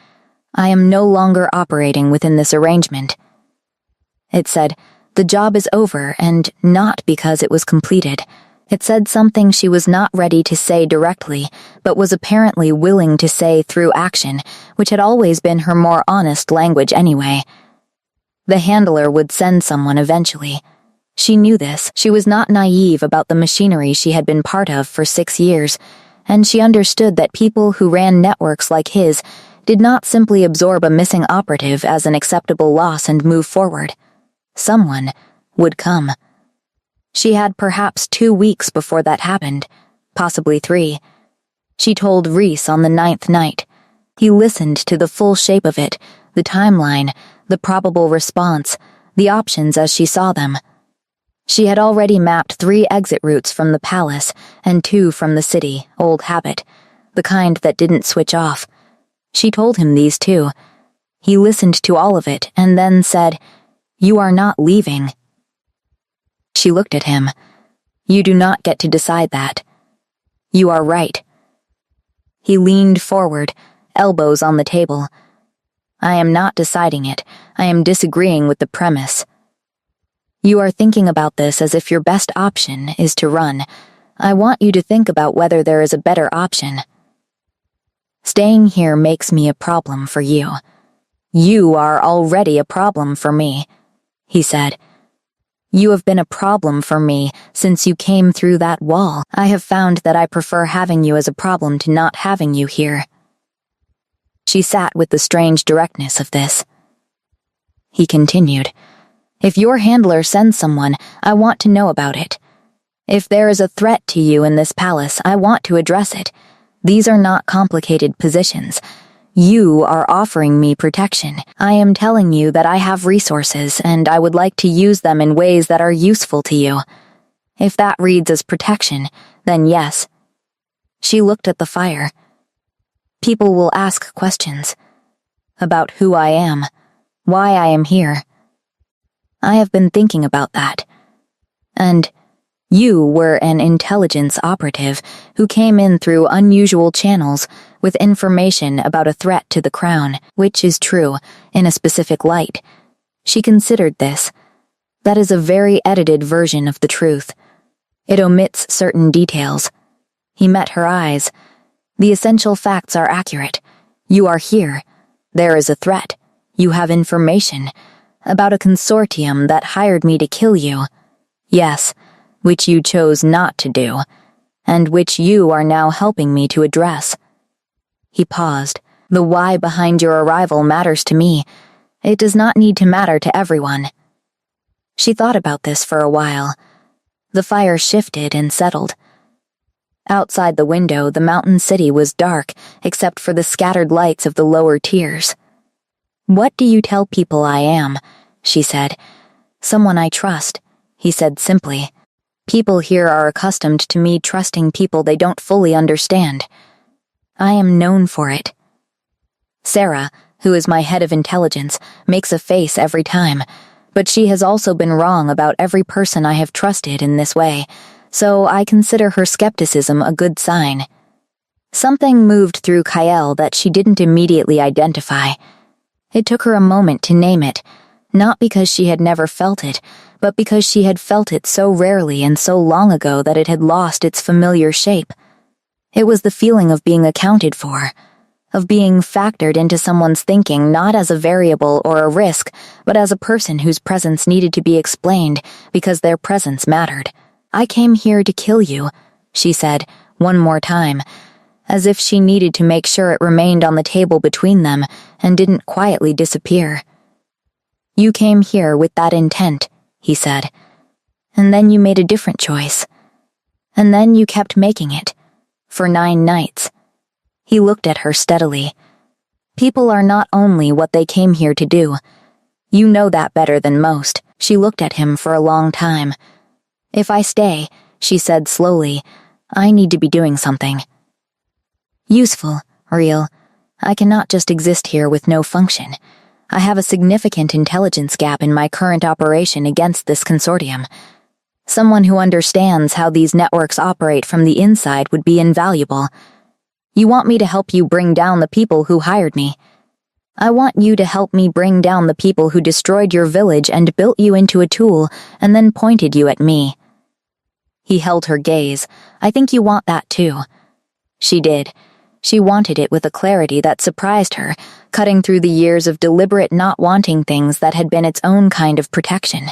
"I am no longer operating within this arrangement." It said, "The job is over," and not because it was completed. It said something she was not ready to say directly, but was apparently willing to say through action, which had always been her more honest language anyway. The handler would send someone eventually. She knew this. She was not naive about the machinery she had been part of for 6 years, and she understood that people who ran networks like his did not simply absorb a missing operative as an acceptable loss and move forward. Someone would come. She had perhaps 2 weeks before that happened, possibly 3. She told Reese on the 9th night. He listened to the full shape of it, the timeline, the probable response, the options as she saw them. She had already mapped 3 exit routes from the palace and 2 from the city, old habit, the kind that didn't switch off. She told him these too. He listened to all of it and then said, "You are not leaving." She looked at him. "You do not get to decide that." "You are right." He leaned forward, elbows on the table. "I am not deciding it. I am disagreeing with the premise. You are thinking about this as if your best option is to run. I want you to think about whether there is a better option. Staying here makes me a problem for you. You are already a problem for me," he said. "You have been a problem for me since you came through that wall. I have found that I prefer having you as a problem to not having you here." She sat with the strange directness of this. He continued, "If your handler sends someone, I want to know about it. If there is a threat to you in this palace, I want to address it. These are not complicated positions. You are offering me protection. I am telling you that I have resources and I would like to use them in ways that are useful to you. If that reads as protection, then yes." She looked at the fire. "People will ask questions about who I am, why I am here. I have been thinking about that. And you were an intelligence operative who came in through unusual channels with information about a threat to the crown, which is true, in a specific light. She considered this. That is a very edited version of the truth. It omits certain details." He met her eyes. "The essential facts are accurate. You are here. There is a threat. You have information about a consortium that hired me to kill you. Yes, which you chose not to do, and which you are now helping me to address." He paused. "The why behind your arrival matters to me. It does not need to matter to everyone." She thought about this for a while. The fire shifted and settled. Outside the window, the mountain city was dark, except for the scattered lights of the lower tiers. "What do you tell people I am?" she said. "Someone I trust," he said simply. "People here are accustomed to me trusting people they don't fully understand. I am known for it." Sarah, who is my head of intelligence, makes a face every time, but she has also been wrong about every person I have trusted in this way, so I consider her skepticism a good sign. Something moved through Kyle that she didn't immediately identify. It took her a moment to name it, not because she had never felt it, but because she had felt it so rarely and so long ago that it had lost its familiar shape. It was the feeling of being accounted for, of being factored into someone's thinking not as a variable or a risk, but as a person whose presence needed to be explained because their presence mattered. "I came here to kill you," she said, one more time, as if she needed to make sure it remained on the table between them and didn't quietly disappear. "You came here with that intent," he said, "and then you made a different choice. And then you kept making it, for 9 nights. He looked at her steadily. "People are not only what they came here to do. You know that better than most." She looked at him for a long time. "If I stay," she said slowly, "I need to be doing something. Useful, real. I cannot just exist here with no function. I have a significant intelligence gap in my current operation against this consortium. Someone who understands how these networks operate from the inside would be invaluable. You want me to help you bring down the people who hired me. I want you to help me bring down the people who destroyed your village and built you into a tool and then pointed you at me." He held her gaze. "I think you want that too." She did. She wanted it with a clarity that surprised her, cutting through the years of deliberate not wanting things that had been its own kind of protection.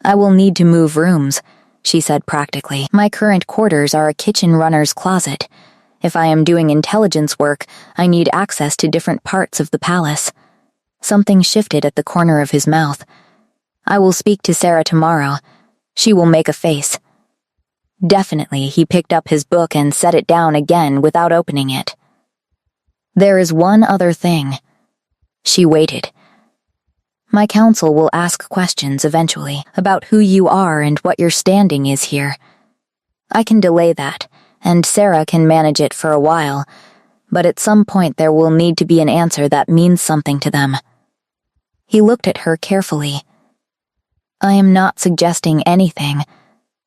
"I will need to move rooms," she said practically. "My current quarters are a kitchen runner's closet. If I am doing intelligence work, I need access to different parts of the palace." Something shifted at the corner of his mouth. "I will speak to Sarah tomorrow. She will make a face." Definitely, he picked up his book and set it down again without opening it. "There is one other thing." She waited. "My council will ask questions eventually about who you are and what your standing is here. I can delay that, and Sarah can manage it for a while, but at some point there will need to be an answer that means something to them." He looked at her carefully. "I am not suggesting anything.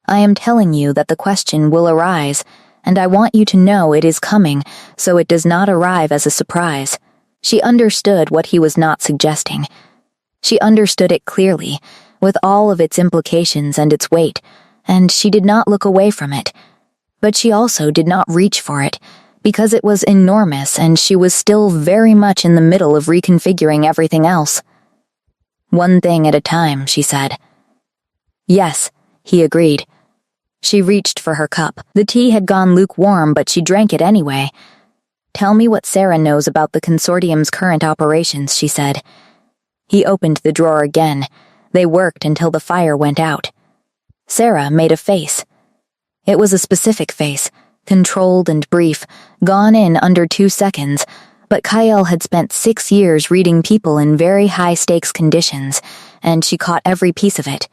I am telling you that the question will arise, and I want you to know it is coming, so it does not arrive as a surprise." She understood what he was not suggesting. She understood it clearly, with all of its implications and its weight, and she did not look away from it. But she also did not reach for it, because it was enormous and she was still very much in the middle of reconfiguring everything else. "One thing at a time," she said. "Yes," he agreed. She reached for her cup. The tea had gone lukewarm, but she drank it anyway. "Tell me what Sarah knows about the consortium's current operations," she said. He opened the drawer again. They worked until the fire went out. Sarah made a face. It was a specific face, controlled and brief, gone in under 2 seconds, but Kyle had spent 6 years reading people in very high-stakes conditions, and she caught every piece of it.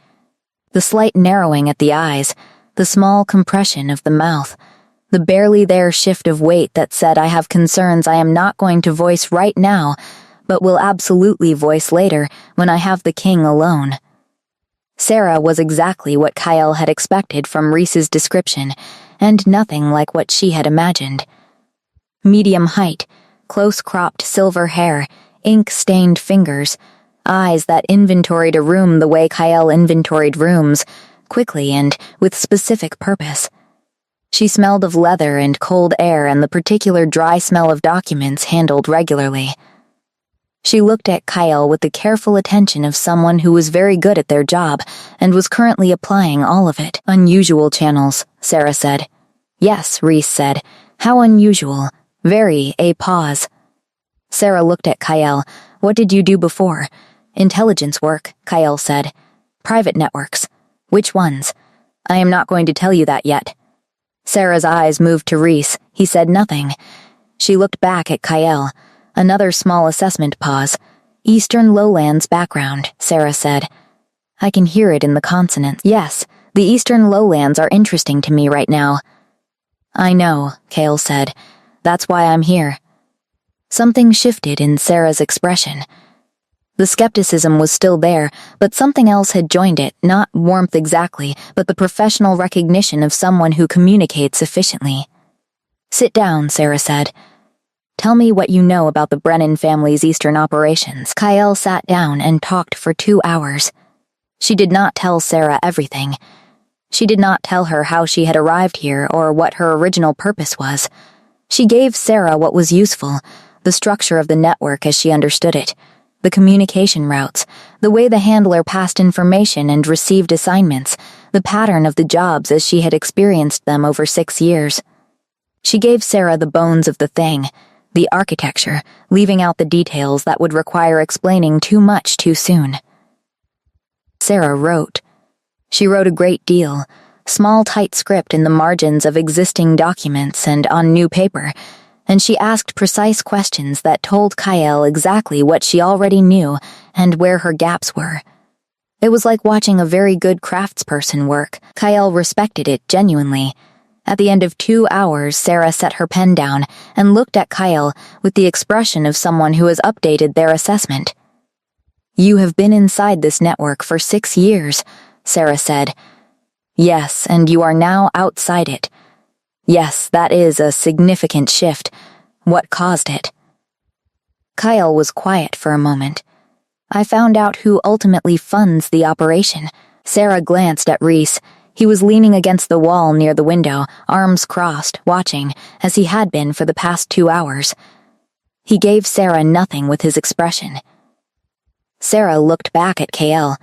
The slight narrowing at the eyes, the small compression of the mouth, the barely there shift of weight that said, "I have concerns I am not going to voice right now, but will absolutely voice later when I have the king alone." Sarah was exactly what Kyle had expected from Reese's description, and nothing like what she had imagined. Medium height, close-cropped silver hair, ink-stained fingers, eyes that inventoried a room the way Kyle inventoried rooms, quickly and with specific purpose. She smelled of leather and cold air and the particular dry smell of documents handled regularly. She looked at Kyle with the careful attention of someone who was very good at their job and was currently applying all of it. "Unusual channels," Sarah said. "Yes," Reese said. "How unusual." "Very," a pause. Sarah looked at Kyle. "What did you do before?" "Intelligence work," Kyle said. "Private networks." "Which ones?" "I am not going to tell you that yet." Sarah's eyes moved to Reese. He said nothing. She looked back at Kyle. Another small assessment pause. "Eastern Lowlands background," Sarah said. "I can hear it in the consonants." "Yes, the Eastern Lowlands are interesting to me right now." "I know," Kale said. "That's why I'm here." Something shifted in Sarah's expression. The skepticism was still there, but something else had joined it, not warmth exactly, but the professional recognition of someone who communicates efficiently. "Sit down," Sarah said. "Tell me what you know about the Brennan family's Eastern operations." Kyle sat down and talked for 2 hours. She did not tell Sarah everything. She did not tell her how she had arrived here or what her original purpose was. She gave Sarah what was useful, the structure of the network as she understood it, the communication routes, the way the handler passed information and received assignments, the pattern of the jobs as she had experienced them over 6 years. She gave Sarah the bones of the thing, the architecture, leaving out the details that would require explaining too much too soon. Sarah wrote. She wrote a great deal, small tight script in the margins of existing documents and on new paper, and she asked precise questions that told Kyle exactly what she already knew and where her gaps were. It was like watching a very good craftsperson work. Kyle respected it genuinely. At the end of 2 hours, Sarah set her pen down and looked at Kyle with the expression of someone who has updated their assessment. "You have been inside this network for 6 years, Sarah said. "Yes, and you are now outside it. Yes, that is a significant shift. What caused it?" Kyle was quiet for a moment. "I found out who ultimately funds the operation." Sarah glanced at Reese. He was leaning against the wall near the window, arms crossed, watching, as he had been for the past 2 hours. He gave Sarah nothing with his expression. Sarah looked back at Kyle.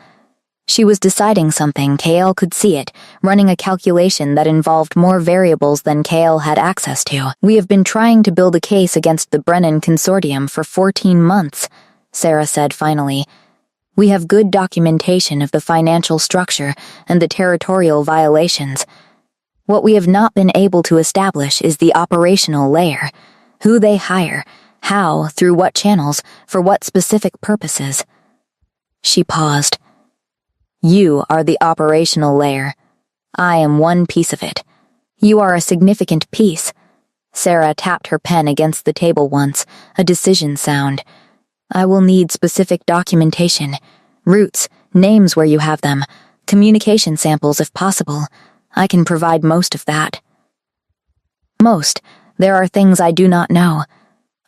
She was deciding something. Kyle could see it, running a calculation that involved more variables than Kyle had access to. "We have been trying to build a case against the Brennan consortium for 14 months, Sarah said finally. "We have good documentation of the financial structure and the territorial violations. What we have not been able to establish is the operational layer. Who they hire, how, through what channels, for what specific purposes." She paused. "You are the operational layer. I am one piece of it. You are a significant piece." Sarah tapped her pen against the table once, a decision sound. "I will need specific documentation, routes, names where you have them, communication samples if possible. I can provide most of that." "Most. There are things I do not know.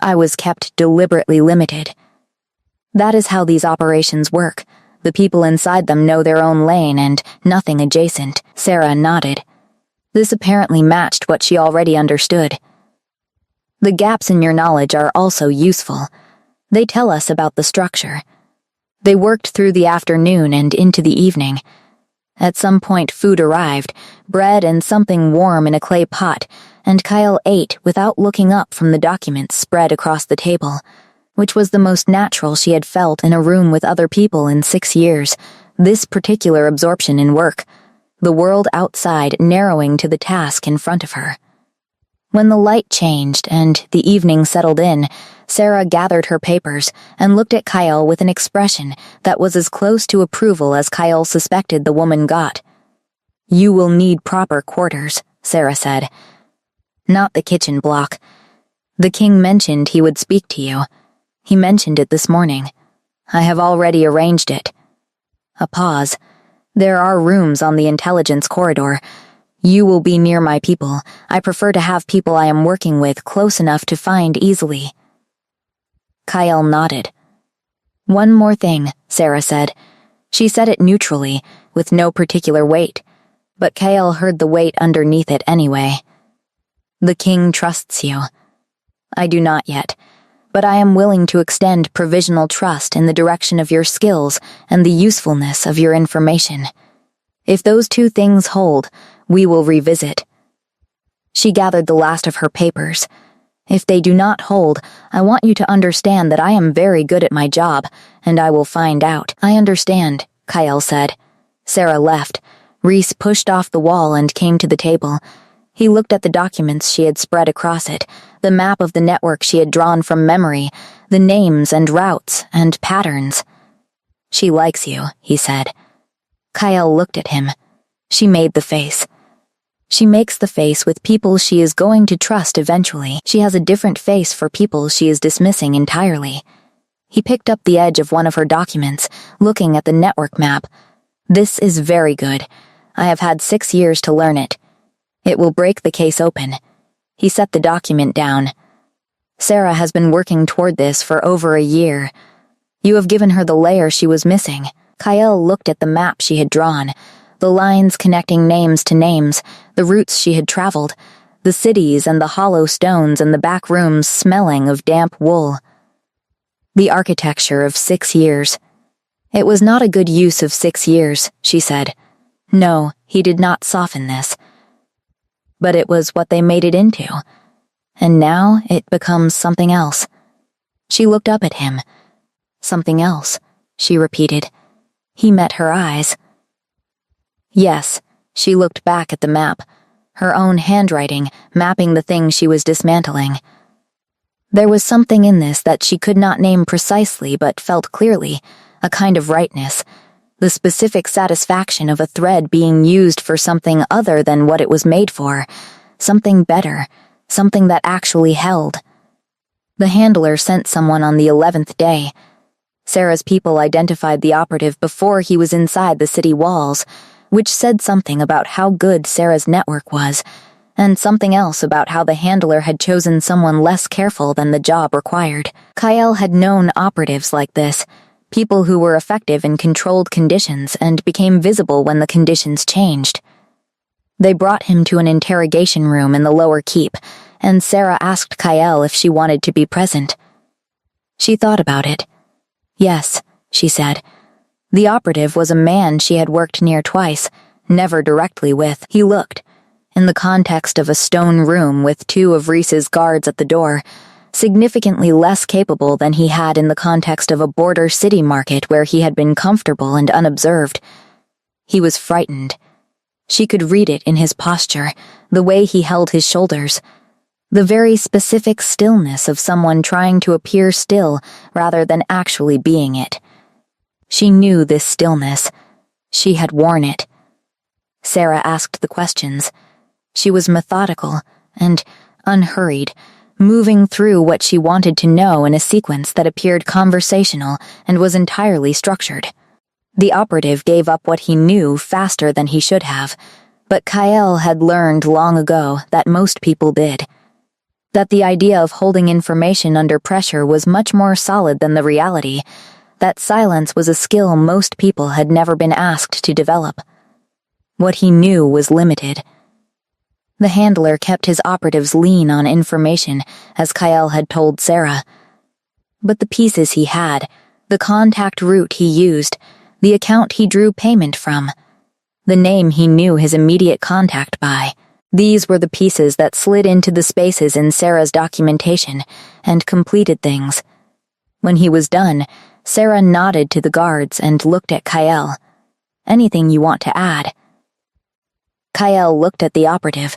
I was kept deliberately limited." "That is how these operations work. The people inside them know their own lane and nothing adjacent." Sarah nodded. This apparently matched what she already understood. "The gaps in your knowledge are also useful. They tell us about the structure. They worked through the afternoon and into the evening. At some point food arrived, bread and something warm in a clay pot, and Kyle ate without looking up from the documents spread across the table, which was the most natural she had felt in a room with other people in 6 years, this particular absorption in work, the world outside narrowing to the task in front of her. When the light changed and the evening settled in, Sarah gathered her papers and looked at Kyle with an expression that was as close to approval as Kyle suspected the woman got. "You will need proper quarters," Sarah said. "Not the kitchen block. The king mentioned he would speak to you. He mentioned it this morning. I have already arranged it." A pause. "There are rooms on the intelligence corridor. You will be near my people. I prefer to have people I am working with close enough to find easily." Kyle nodded. "One more thing," Sarah said. She said it neutrally, with no particular weight, but Kyle heard the weight underneath it anyway. "The king trusts you. I do not yet, but I am willing to extend provisional trust in the direction of your skills and the usefulness of your information. If those 2 things hold, we will revisit." She gathered the last of her papers. "If they do not hold, I want you to understand that I am very good at my job, and I will find out." "I understand," Kyle said. Sarah left. Reese pushed off the wall and came to the table. He looked at the documents she had spread across it, the map of the network she had drawn from memory, the names and routes and patterns. "She likes you," he said. Kyle looked at him. She made the face. She makes the face with people she is going to trust eventually. She has a different face for people she is dismissing entirely. He picked up the edge of one of her documents, looking at the network map. This is very good. I have had 6 years to learn it. It will break the case open. He set the document down. Sarah has been working toward this for over a year. You have given her the layer she was missing. Kyle looked at the map she had drawn, the lines connecting names to names, the routes she had traveled, the cities and the hollow stones and the back rooms smelling of damp wool. The architecture of 6 years. It was not a good use of 6 years, she said. No, he did not soften this. But it was what they made it into. And now it becomes something else. She looked up at him. Something else, she repeated. He met her eyes. Yes, she looked back at the map, her own handwriting mapping the thing she was dismantling. There was something in this that she could not name precisely but felt clearly, a kind of rightness, the specific satisfaction of a thread being used for something other than what it was made for, something better, something that actually held. The handler sent someone on the 11th day. Sarah's people identified the operative before he was inside the city walls, which said something about how good Sarah's network was, and something else about how the handler had chosen someone less careful than the job required. Kyle had known operatives like this, people who were effective in controlled conditions and became visible when the conditions changed. They brought him to an interrogation room in the lower keep, and Sarah asked Kyle if she wanted to be present. She thought about it. Yes, she said. The operative was a man she had worked near twice, never directly with. He looked, in the context of a stone room with 2 of Reese's guards at the door, significantly less capable than he had in the context of a border city market where he had been comfortable and unobserved. He was frightened. She could read it in his posture, the way he held his shoulders, the very specific stillness of someone trying to appear still rather than actually being it. She knew this stillness. She had worn it. Sarah asked the questions. She was methodical and unhurried, moving through what she wanted to know in a sequence that appeared conversational and was entirely structured. The operative gave up what he knew faster than he should have, but Kyle had learned long ago that most people did. That the idea of holding information under pressure was much more solid than the reality, that silence was a skill most people had never been asked to develop. What he knew was limited. The handler kept his operatives lean on information, as Kyle had told Sarah. But the pieces he had, the contact route he used, the account he drew payment from, the name he knew his immediate contact by, these were the pieces that slid into the spaces in Sarah's documentation and completed things. When he was done, Sarah nodded to the guards and looked at Kyle. Anything you want to add? Kyle looked at the operative.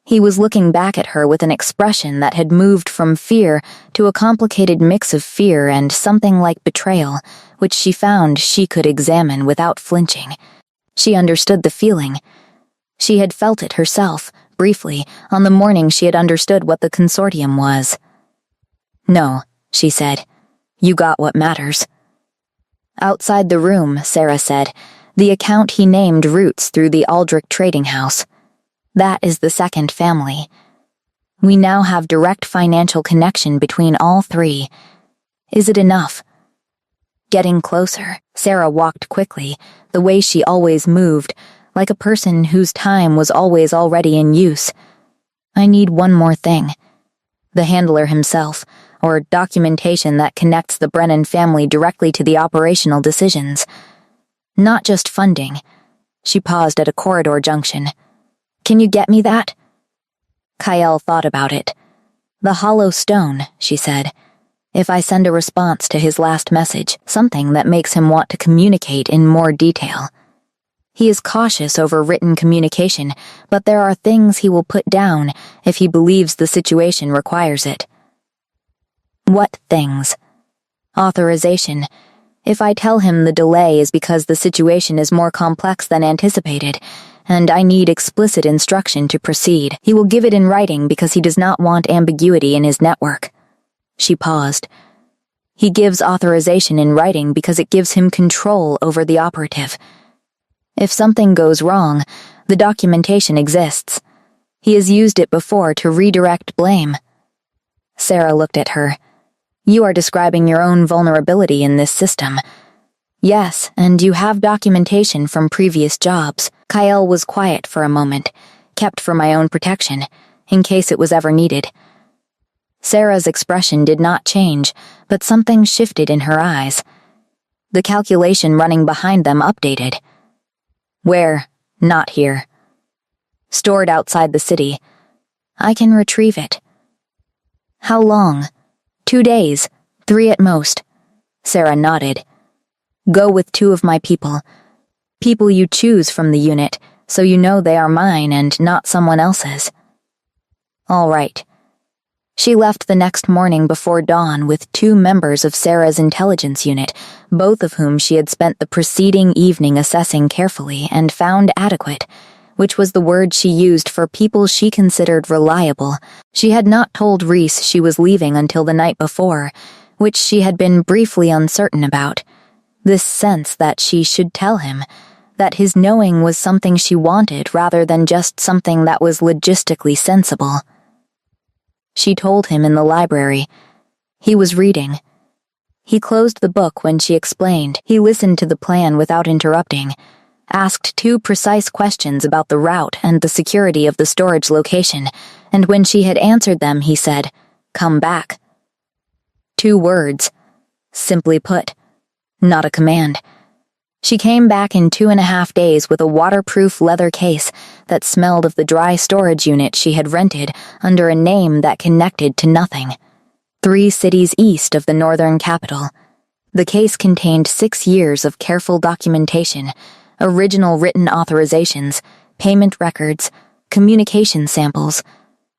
He was looking back at her with an expression that had moved from fear to a complicated mix of fear and something like betrayal, which she found she could examine without flinching. She understood the feeling. She had felt it herself, briefly, on the morning she had understood what the consortium was. No, she said. You got what matters. Outside the room, Sarah said, the account he named routes through the Aldrich trading house. That is the second family. We now have direct financial connection between all 3. Is it enough? Getting closer, Sarah walked quickly, the way she always moved, like a person whose time was always already in use. I need one more thing. The handler himself, or documentation that connects the Brennan family directly to the operational decisions. Not just funding. She paused at a corridor junction. Can you get me that? Kyle thought about it. The hollow stone, she said. If I send a response to his last message, something that makes him want to communicate in more detail. He is cautious over written communication, but there are things he will put down if he believes the situation requires it. What things? Authorization. If I tell him the delay is because the situation is more complex than anticipated, and I need explicit instruction to proceed. He will give it in writing because he does not want ambiguity in his network." She paused. "He gives authorization in writing because it gives him control over the operative. If something goes wrong, the documentation exists. He has used it before to redirect blame." Sarah looked at her. "You are describing your own vulnerability in this system." "Yes, and you have documentation from previous jobs." Kyle was quiet for a moment, kept for my own protection, in case it was ever needed. Sarah's expression did not change, but something shifted in her eyes. The calculation running behind them updated. "Where? Not here. Stored outside the city. I can retrieve it." "How long?" 2 days, 3 at most." Sarah nodded. "Go with 2 of my people. People you choose from the unit, so you know they are mine and not someone else's." "All right." She left the next morning before dawn with 2 members of Sarah's intelligence unit, both of whom she had spent the preceding evening assessing carefully and found adequate, which was the word she used for people she considered reliable. She had not told Reese she was leaving until the night before, which she had been briefly uncertain about. This sense that she should tell him, that his knowing was something she wanted rather than just something that was logistically sensible. She told him in the library. He was reading. He closed the book when she explained. He listened to the plan without interrupting, asked 2 precise questions about the route and the security of the storage location, and when she had answered them, he said, "Come back." 2 words. Simply put. Not a command. She came back in 2.5 days with a waterproof leather case that smelled of the dry storage unit she had rented under a name that connected to nothing. 3 cities east of the northern capital. The case contained 6 years of careful documentation, original written authorizations, payment records, communication samples,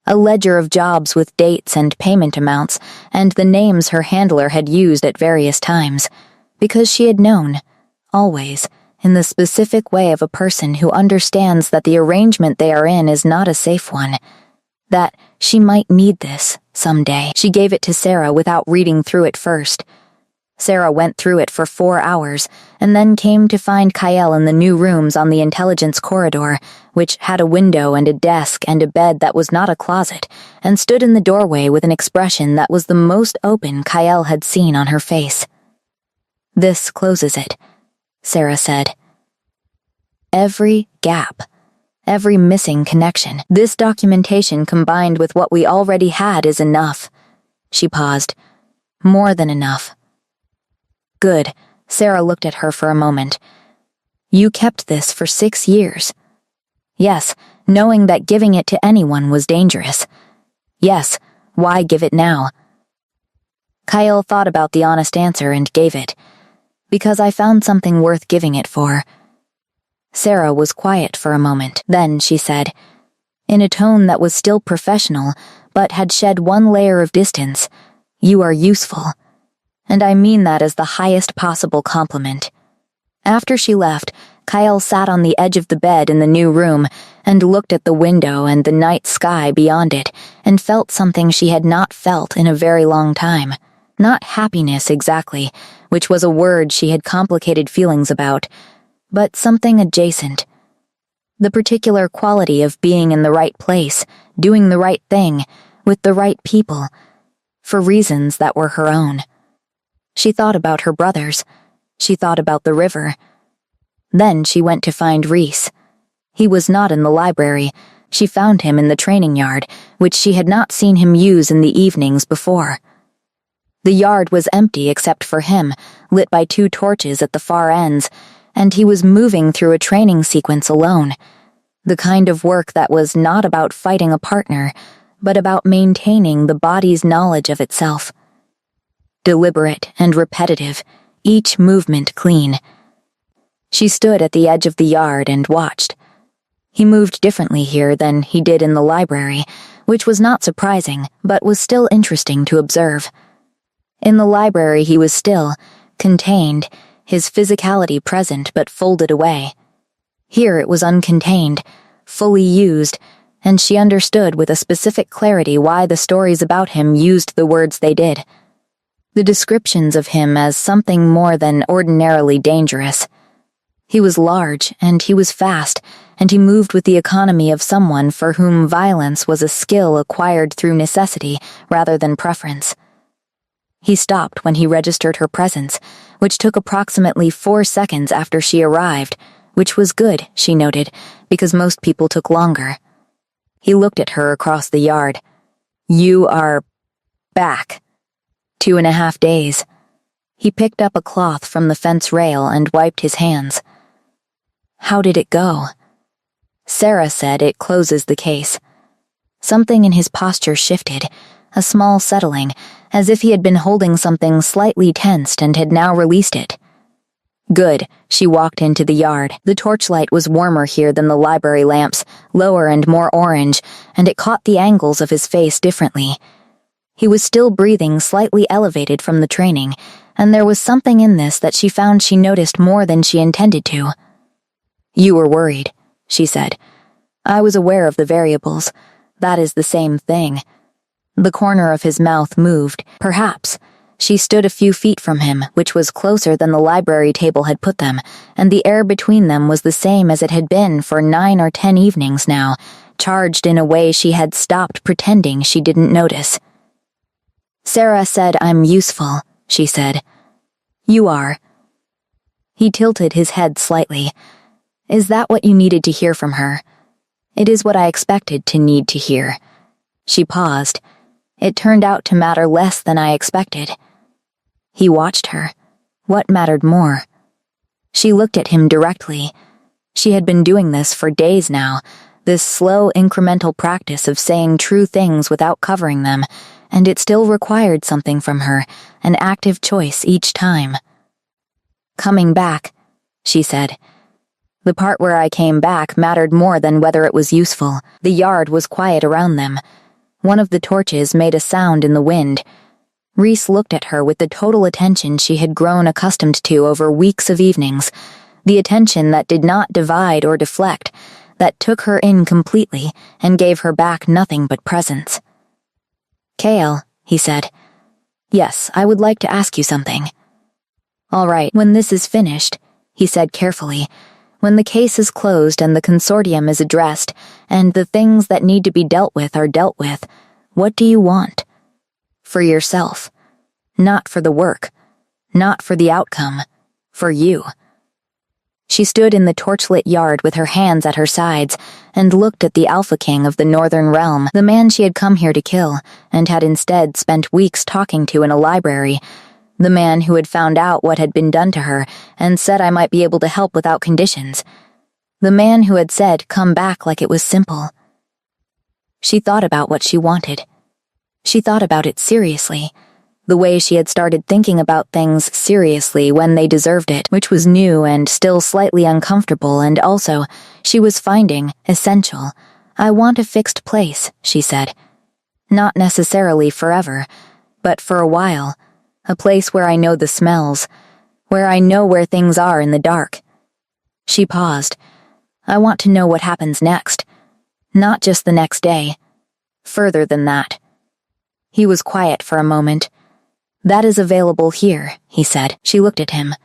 a ledger of jobs with dates and payment amounts, and the names her handler had used at various times, because she had known, always, in the specific way of a person who understands that the arrangement they are in is not a safe one, that she might need this someday. She gave it to Sarah without reading through it first. Sarah went through it for 4 hours, and then came to find Kyle in the new rooms on the intelligence corridor, which had a window and a desk and a bed that was not a closet, and stood in the doorway with an expression that was the most open Kyle had seen on her face. "This closes it," Sarah said. "Every gap, every missing connection. This documentation combined with what we already had is enough." She paused. "More than enough." "Good." Sarah looked at her for a moment. "You kept this for 6 years." "Yes, knowing that giving it to anyone was dangerous." "Yes, why give it now?" Kyle thought about the honest answer and gave it. "Because I found something worth giving it for." Sarah was quiet for a moment. Then she said, in a tone that was still professional, but had shed 1 layer of distance, "You are useful. And I mean that as the highest possible compliment." After she left, Kyle sat on the edge of the bed in the new room and looked at the window and the night sky beyond it and felt something she had not felt in a very long time. Not happiness exactly, which was a word she had complicated feelings about, but something adjacent. The particular quality of being in the right place, doing the right thing, with the right people, for reasons that were her own. She thought about her brothers. She thought about the river. Then she went to find Reese. He was not in the library. She found him in the training yard, which she had not seen him use in the evenings before. The yard was empty except for him, lit by 2 torches at the far ends, and he was moving through a training sequence alone. The kind of work that was not about fighting a partner, but about maintaining the body's knowledge of itself. Deliberate and repetitive, each movement clean. She stood at the edge of the yard and watched. He moved differently here than he did in the library, which was not surprising, but was still interesting to observe. In the library he was still, contained, his physicality present but folded away. Here it was uncontained, fully used, and she understood with a specific clarity why the stories about him used the words they did. The descriptions of him as something more than ordinarily dangerous. He was large, and he was fast, and he moved with the economy of someone for whom violence was a skill acquired through necessity rather than preference. He stopped when he registered her presence, which took approximately 4 seconds after she arrived, which was good, she noted, because most people took longer. He looked at her across the yard. "You are back. 2.5 days. He picked up a cloth from the fence rail and wiped his hands. "How did it go?" Sarah said it closes the case. Something in his posture shifted, a small settling, as if he had been holding something slightly tensed and had now released it. Good, she walked into the yard. The torchlight was warmer here than the library lamps, lower and more orange, and it caught the angles of his face differently. He was still breathing slightly elevated from the training, and there was something in this that she found she noticed more than she intended to. "You were worried," she said. "I was aware of the variables. That is the same thing." The corner of his mouth moved. Perhaps. She stood a few feet from him, which was closer than the library table had put them, and the air between them was the same as it had been for 9 or 10 evenings now, charged in a way she had stopped pretending she didn't notice. "Sarah said I'm useful," she said. "You are." He tilted his head slightly. "Is that what you needed to hear from her?" "It is what I expected to need to hear." She paused. "It turned out to matter less than I expected." He watched her. What mattered more? She looked at him directly. She had been doing this for days now, this slow incremental practice of saying true things without covering them, and it still required something from her, an active choice each time. "Coming back," she said. The part where I came back mattered more than whether it was useful. The yard was quiet around them. One of the torches made a sound in the wind. Reese looked at her with the total attention she had grown accustomed to over weeks of evenings, the attention that did not divide or deflect, that took her in completely and gave her back nothing but presence. "Kale," he said. "Yes, I would like to ask you something." "All right, when this is finished," he said carefully, "when the case is closed and the consortium is addressed, and the things that need to be dealt with are dealt with, what do you want? For yourself. Not for the work. Not for the outcome. For you." She stood in the torchlit yard with her hands at her sides and looked at the Alpha King of the Northern Realm, the man she had come here to kill and had instead spent weeks talking to in a library, the man who had found out what had been done to her and said I might be able to help without conditions, the man who had said come back like it was simple. She thought about what she wanted. She thought about it seriously, the way she had started thinking about things seriously when they deserved it, which was new and still slightly uncomfortable, and also, she was finding, essential. "I want a fixed place," she said. "Not necessarily forever, but for a while. A place where I know the smells, where I know where things are in the dark." She paused. "I want to know what happens next. Not just the next day. Further than that." He was quiet for a moment. "That is available here," he said. She looked at him.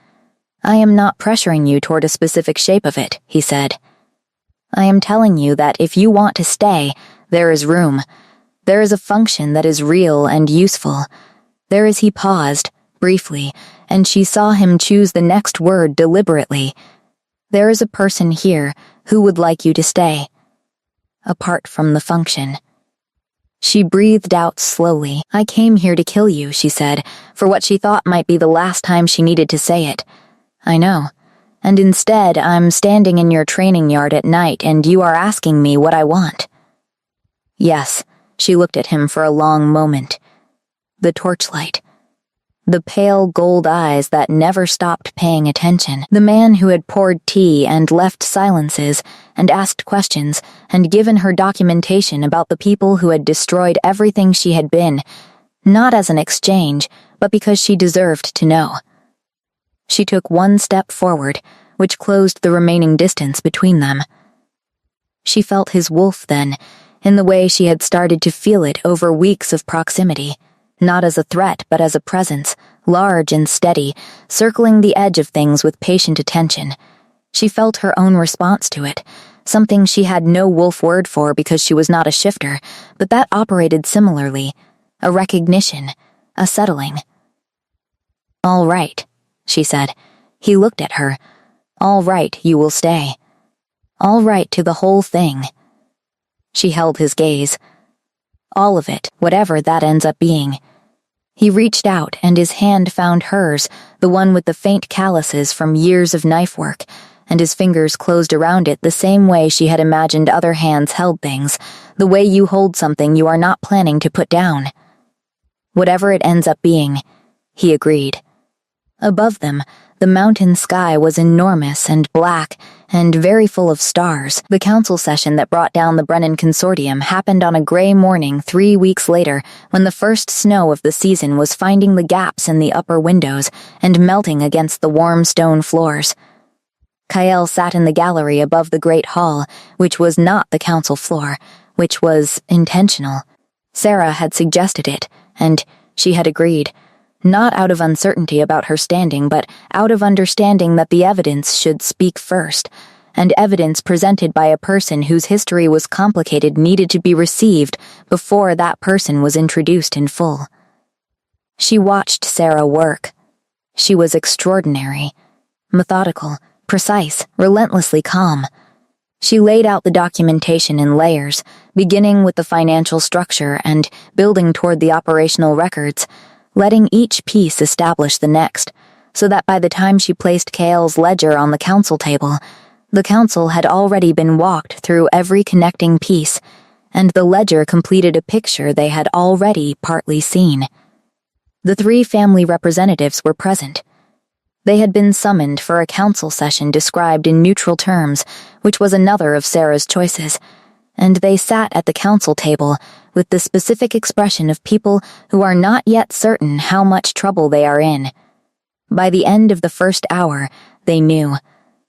"I am not pressuring you toward a specific shape of it," he said. "I am telling you that if you want to stay, there is room. There is a function that is real and useful. There is." He paused, briefly, and she saw him choose the next word deliberately. "There is a person here who would like you to stay. Apart from the function." She breathed out slowly. "I came here to kill you," she said, for what she thought might be the last time she needed to say it. "I know. And instead, I'm standing in your training yard at night and you are asking me what I want." "Yes." She looked at him for a long moment. The torchlight. The pale gold eyes that never stopped paying attention. The man who had poured tea and left silences and asked questions and given her documentation about the people who had destroyed everything she had been, not as an exchange, but because she deserved to know. She took one step forward, which closed the remaining distance between them. She felt his wolf then, in the way she had started to feel it over weeks of proximity, not as a threat but as a presence, large and steady, circling the edge of things with patient attention. She felt her own response to it, something she had no wolf word for because she was not a shifter, but that operated similarly, a recognition, a settling. "All right," she said. He looked at her. "All right, you will stay. All right to the whole thing." She held his gaze. "All of it, whatever that ends up being." He reached out and his hand found hers, the one with the faint calluses from years of knife work, and his fingers closed around it the same way she had imagined other hands held things, the way you hold something you are not planning to put down. "Whatever it ends up being," he agreed. Above them, the mountain sky was enormous and black and very full of stars. The council session that brought down the Brennan Consortium happened on a gray morning 3 weeks later when the first snow of the season was finding the gaps in the upper windows and melting against the warm stone floors. Kyle sat in the gallery above the great hall, which was not the council floor, which was intentional. Sarah had suggested it, and she had agreed. Not out of uncertainty about her standing, but out of understanding that the evidence should speak first, and evidence presented by a person whose history was complicated needed to be received before that person was introduced in full. She watched Sarah work. She was extraordinary, methodical, precise, relentlessly calm. She laid out the documentation in layers, beginning with the financial structure and building toward the operational records, letting each piece establish the next, so that by the time she placed Cale's ledger on the council table, the council had already been walked through every connecting piece, and the ledger completed a picture they had already partly seen. The 3 family representatives were present. They had been summoned for a council session described in neutral terms, which was another of Sarah's choices, and they sat at the council table with the specific expression of people who are not yet certain how much trouble they are in. By the end of the first hour, they knew.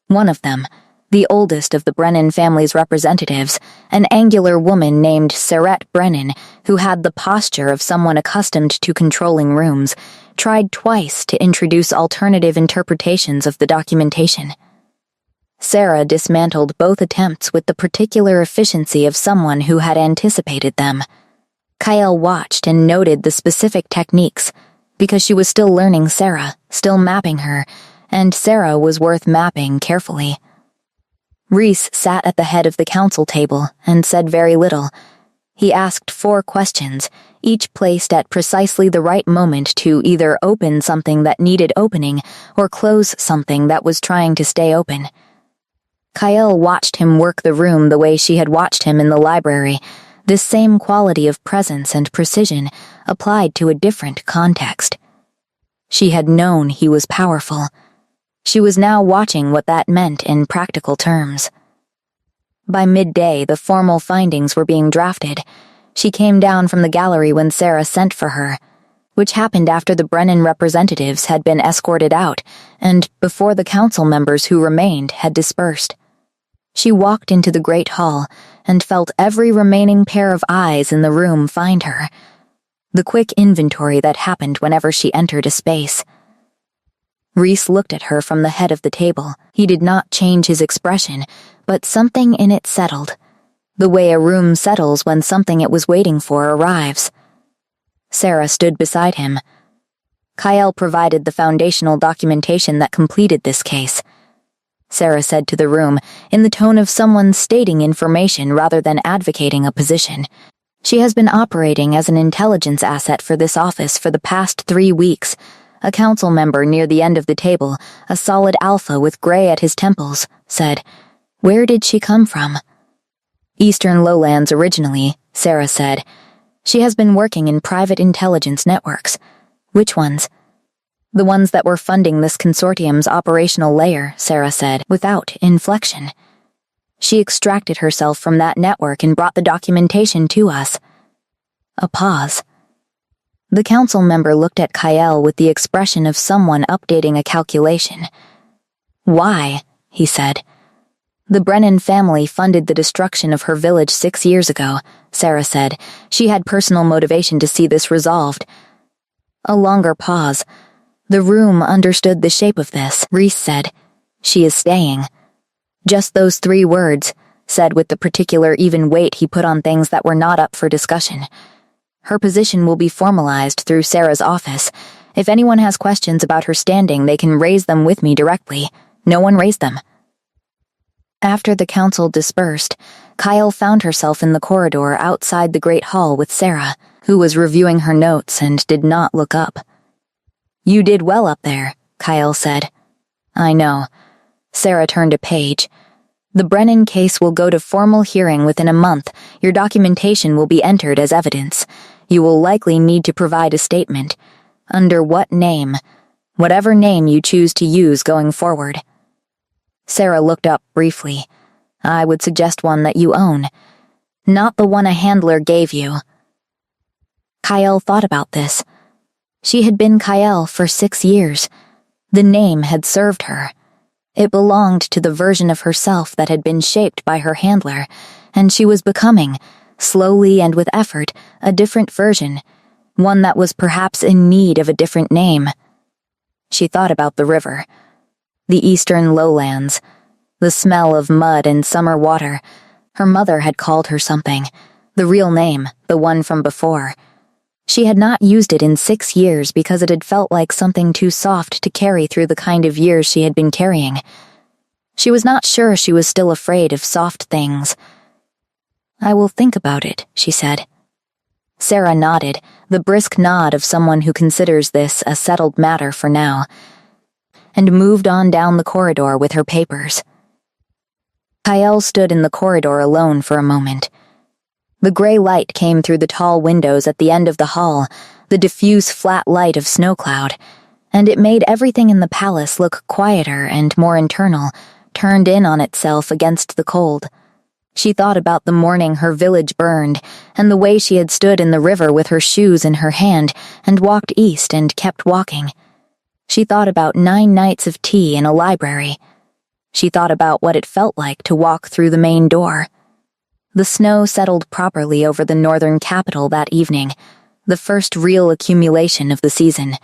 One of them, the oldest of the Brennan family's representatives, an angular woman named Sarette Brennan, who had the posture of someone accustomed to controlling rooms, tried twice to introduce alternative interpretations of the documentation. Sarah dismantled both attempts with the particular efficiency of someone who had anticipated them. Kyle watched and noted the specific techniques, because she was still learning Sarah, still mapping her, and Sarah was worth mapping carefully. Reese sat at the head of the council table and said very little. He asked 4 questions, each placed at precisely the right moment to either open something that needed opening or close something that was trying to stay open. Kyle watched him work the room the way she had watched him in the library, this same quality of presence and precision applied to a different context. She had known he was powerful. She was now watching what that meant in practical terms. By midday, the formal findings were being drafted. She came down from the gallery when Sarah sent for her, which happened after the Brennan representatives had been escorted out and before the council members who remained had dispersed. She walked into the great hall and felt every remaining pair of eyes in the room find her. The quick inventory that happened whenever she entered a space. Reese looked at her from the head of the table. He did not change his expression, but something in it settled, the way a room settles when something it was waiting for arrives. Sarah stood beside him. Kyle provided the foundational documentation that completed this case. Sarah said to the room, in the tone of someone stating information rather than advocating a position. She has been operating as an intelligence asset for this office for the past 3 weeks. A council member near the end of the table, a solid alpha with gray at his temples, said, "Where did she come from?" "Eastern Lowlands originally," Sarah said. "She has been working in private intelligence networks." "Which ones?" "The ones that were funding this consortium's operational layer," Sarah said, without inflection. "She extracted herself from that network and brought the documentation to us." A pause. The council member looked at Kyle with the expression of someone updating a calculation. "Why?" he said. The Brennan family funded the destruction of her village 6 years ago, Sarah said. She had personal motivation to see this resolved. A longer pause. The room understood the shape of this, Reese said. She is staying. Just those 3 words, said with the particular even weight he put on things that were not up for discussion. Her position will be formalized through Sarah's office. If anyone has questions about her standing, they can raise them with me directly. No one raised them. After the council dispersed, Kyle found herself in the corridor outside the great hall with Sarah, who was reviewing her notes and did not look up. You did well up there, Kyle said. I know. Sarah turned a page. The Brennan case will go to formal hearing within a month. Your documentation will be entered as evidence. You will likely need to provide a statement. Under what name? Whatever name you choose to use going forward. Sarah looked up briefly. I would suggest one that you own. Not the one a handler gave you. Kyle thought about this. She had been Kyle for 6 years. The name had served her. It belonged to the version of herself that had been shaped by her handler, and she was becoming, slowly and with effort, a different version, one that was perhaps in need of a different name. She thought about the river. The eastern lowlands, the smell of mud and summer water. Her mother had called her something, the real name, the one from before. She had not used it in 6 years because it had felt like something too soft to carry through the kind of years she had been carrying. She was not sure she was still afraid of soft things. I will think about it, she said. Sarah nodded, the brisk nod of someone who considers this a settled matter for now, and moved on down the corridor with her papers. Kyle stood in the corridor alone for a moment. The gray light came through the tall windows at the end of the hall, the diffuse flat light of snow cloud, and it made everything in the palace look quieter and more internal, turned in on itself against the cold. She thought about the morning her village burned, and the way she had stood in the river with her shoes in her hand and walked east and kept walking. She thought about 9 nights of tea in a library. She thought about what it felt like to walk through the main door. The snow settled properly over the northern capital that evening, the first real accumulation of the season,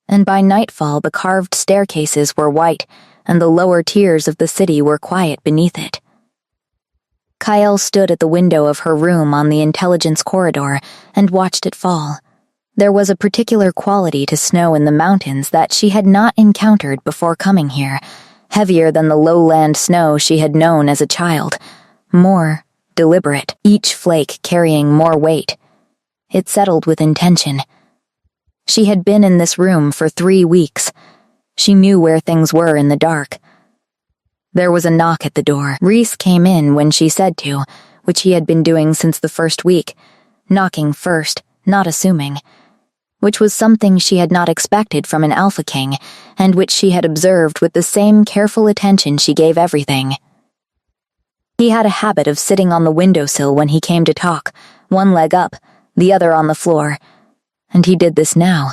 and by nightfall the carved staircases were white, and the lower tiers of the city were quiet beneath it. Kyle stood at the window of her room on the intelligence corridor and watched it fall. There was a particular quality to snow in the mountains that she had not encountered before coming here, heavier than the lowland snow she had known as a child, more deliberate, each flake carrying more weight. It settled with intention. She had been in this room for 3 weeks. She knew where things were in the dark. There was a knock at the door. Reese came in when she said to, which he had been doing since the first week, knocking first, not assuming, which was something she had not expected from an Alpha King, and which she had observed with the same careful attention she gave everything. He had a habit of sitting on the windowsill when he came to talk, one leg up, the other on the floor, and he did this now,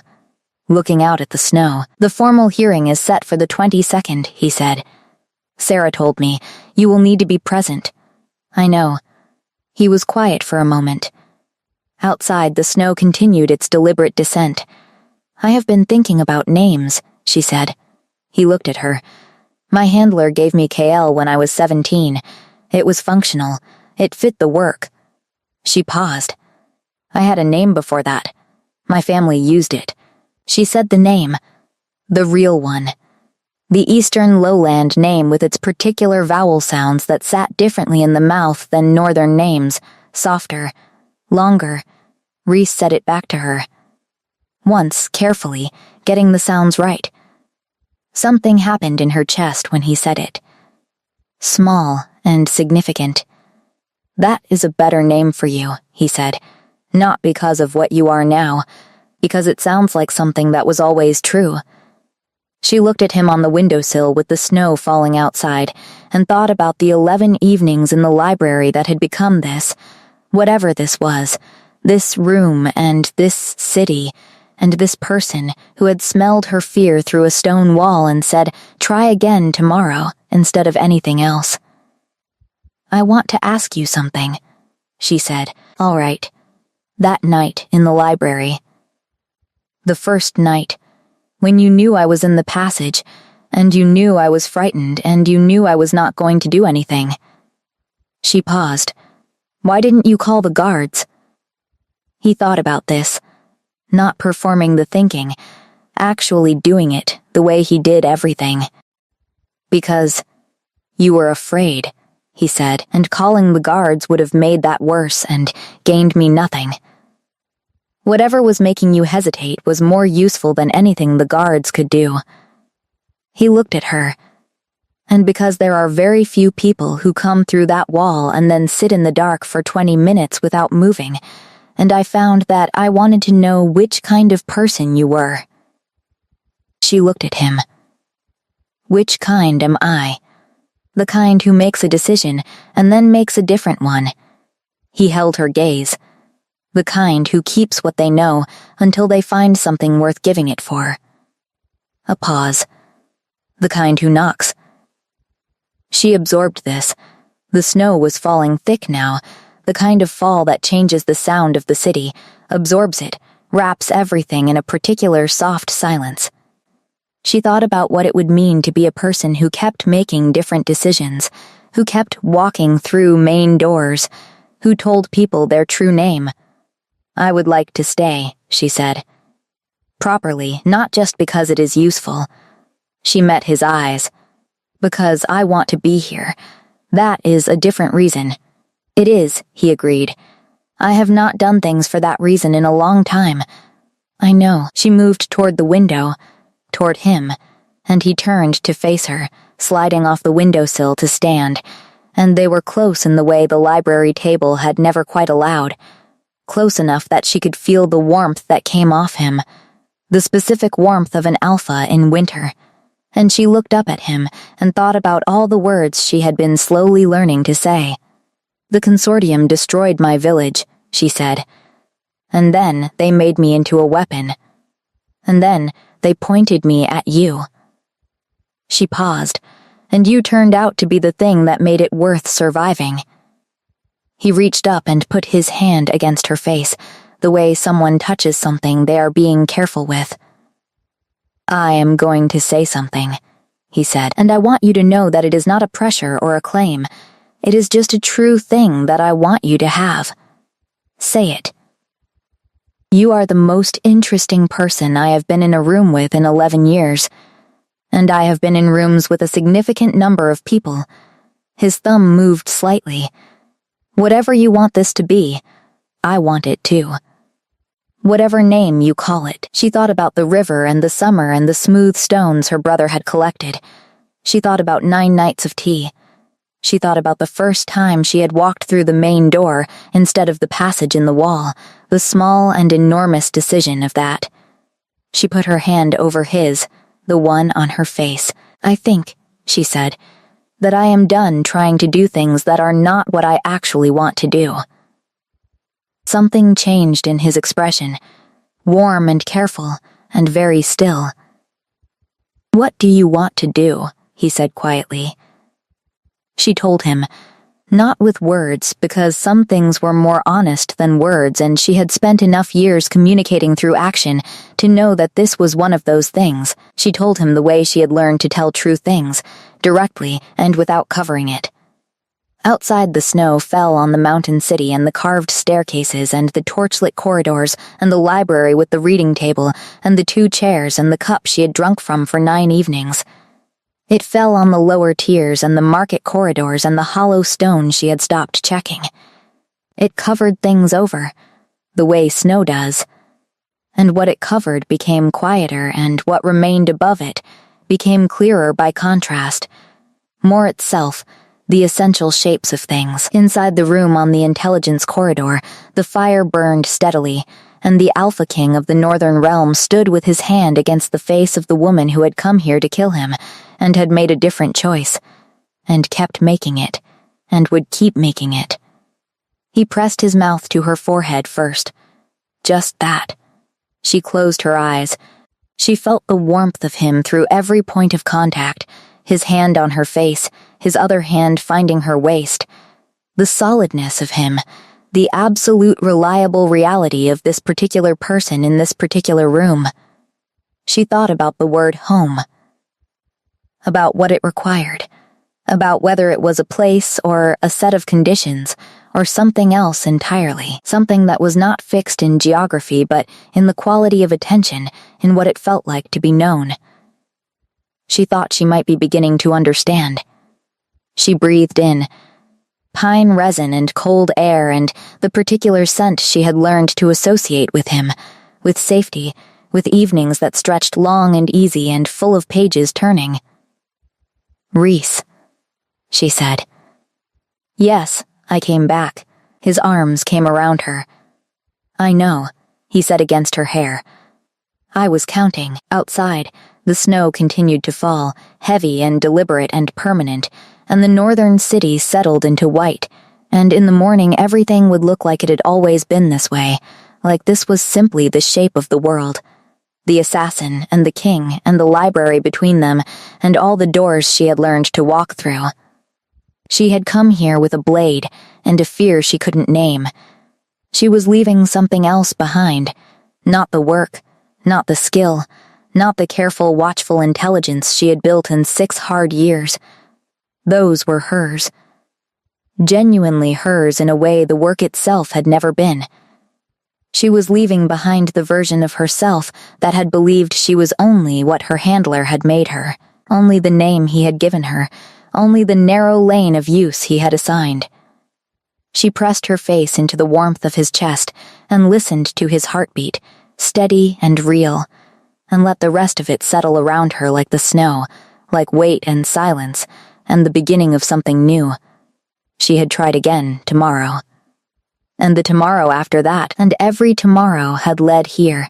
looking out at the snow. The formal hearing is set for the 22nd, he said. Sarah told me, you will need to be present. I know. He was quiet for a moment. Outside, the snow continued its deliberate descent. I have been thinking about names, she said. He looked at her. My handler gave me KL when I was 17. It was functional. It fit the work. She paused. I had a name before that. My family used it. She said the name. The real one. The Eastern Lowland name with its particular vowel sounds that sat differently in the mouth than Northern names, softer, longer. Reese said it back to her. Once, carefully, getting the sounds right. Something happened in her chest when he said it. Small and significant. That is a better name for you, he said, not because of what you are now, because it sounds like something that was always true. She looked at him on the windowsill with the snow falling outside and thought about the 11 evenings in the library that had become this, whatever this was, this room and this city, and this person who had smelled her fear through a stone wall and said, "Try again tomorrow," instead of anything else. "I want to ask you something," she said. "All right." That night in the library. The first night, when you knew I was in the passage, and you knew I was frightened, and you knew I was not going to do anything. She paused. "Why didn't you call the guards?" He thought about this, not performing the thinking, actually doing it the way he did everything. "Because you were afraid," he said, "and calling the guards would have made that worse and gained me nothing. Whatever was making you hesitate was more useful than anything the guards could do." He looked at her. "And because there are very few people who come through that wall and then sit in the dark for 20 minutes without moving, and I found that I wanted to know which kind of person you were." She looked at him. "Which kind am I? The kind who makes a decision and then makes a different one." He held her gaze. "The kind who keeps what they know until they find something worth giving it for." A pause. "The kind who knocks." She absorbed this. The snow was falling thick now, the kind of fall that changes the sound of the city, absorbs it, wraps everything in a particular soft silence. She thought about what it would mean to be a person who kept making different decisions, who kept walking through main doors, who told people their true name. "I would like to stay," she said. "Properly, not just because it is useful." She met his eyes. "Because I want to be here. That is a different reason." "It is," he agreed. "I have not done things for that reason in a long time." "I know." She moved toward the window, toward him, and he turned to face her, sliding off the windowsill to stand, and they were close in the way the library table had never quite allowed, close enough that she could feel the warmth that came off him, the specific warmth of an alpha in winter. And she looked up at him and thought about all the words she had been slowly learning to say. "The consortium destroyed my village," she said. "And then they made me into a weapon. And then they pointed me at you." She paused, "And you turned out to be the thing that made it worth surviving." He reached up and put his hand against her face, the way someone touches something they are being careful with. "I am going to say something," he said, "and I want you to know that it is not a pressure or a claim. It is just a true thing that I want you to have. Say it." "You are the most interesting person I have been in a room with in 11 years, and I have been in rooms with a significant number of people." His thumb moved slightly. "Whatever you want this to be, I want it too. Whatever name you call it." She thought about the river and the summer and the smooth stones her brother had collected. She thought about 9 nights of tea. She thought about the first time she had walked through the main door instead of the passage in the wall, the small and enormous decision of that. She put her hand over his, the one on her face. "I think," she said, "that I am done trying to do things that are not what I actually want to do." Something changed in his expression, warm and careful, and very still. "What do you want to do?" he said quietly. She told him, not with words, because some things were more honest than words, and she had spent enough years communicating through action to know that this was one of those things. She told him the way she had learned to tell true things, directly and without covering it. Outside, the snow fell on the mountain city and the carved staircases and the torchlit corridors and the library with the reading table and the 2 chairs and the cup she had drunk from for 9 evenings. It fell on the lower tiers and the market corridors and the hollow stone she had stopped checking. It covered things over, the way snow does. And what it covered became quieter, and what remained above it became clearer by contrast. More itself, the essential shapes of things. Inside the room on the intelligence corridor, the fire burned steadily, and the Alpha King of the Northern Realm stood with his hand against the face of the woman who had come here to kill him, and had made a different choice, and kept making it, and would keep making it. He pressed his mouth to her forehead first. Just that. She closed her eyes. She felt the warmth of him through every point of contact, his hand on her face, his other hand finding her waist. The solidness of him, the absolute reliable reality of this particular person in this particular room. She thought about the word home, about what it required, about whether it was a place or a set of conditions or something else entirely, something that was not fixed in geography but in the quality of attention, in what it felt like to be known. She thought she might be beginning to understand. She breathed in pine resin and cold air and the particular scent she had learned to associate with him, with safety, with evenings that stretched long and easy and full of pages turning. "Reese," she said. "Yes, I came back." His arms came around her. "I know," he said against her hair. "I was counting." Outside, the snow continued to fall, heavy and deliberate and permanent, and the northern city settled into white, and in the morning everything would look like it had always been this way, like this was simply the shape of the world. The assassin and the king and the library between them, and all the doors she had learned to walk through. She had come here with a blade and a fear she couldn't name. She was leaving something else behind, not the work, not the skill, not the careful, watchful intelligence she had built in 6 hard years. Those were hers. Genuinely hers in a way the work itself had never been. She was leaving behind the version of herself that had believed she was only what her handler had made her, only the name he had given her, only the narrow lane of use he had assigned. She pressed her face into the warmth of his chest and listened to his heartbeat, steady and real, and let the rest of it settle around her like the snow, like weight and silence, and the beginning of something new. She had tried again tomorrow. And the tomorrow after that, and every tomorrow had led here,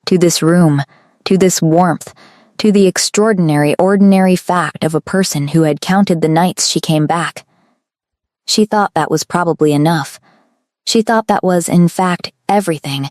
to this room, to this warmth, to the extraordinary, ordinary fact of a person who had counted the nights she came back. She thought that was probably enough. She thought that was, in fact, everything,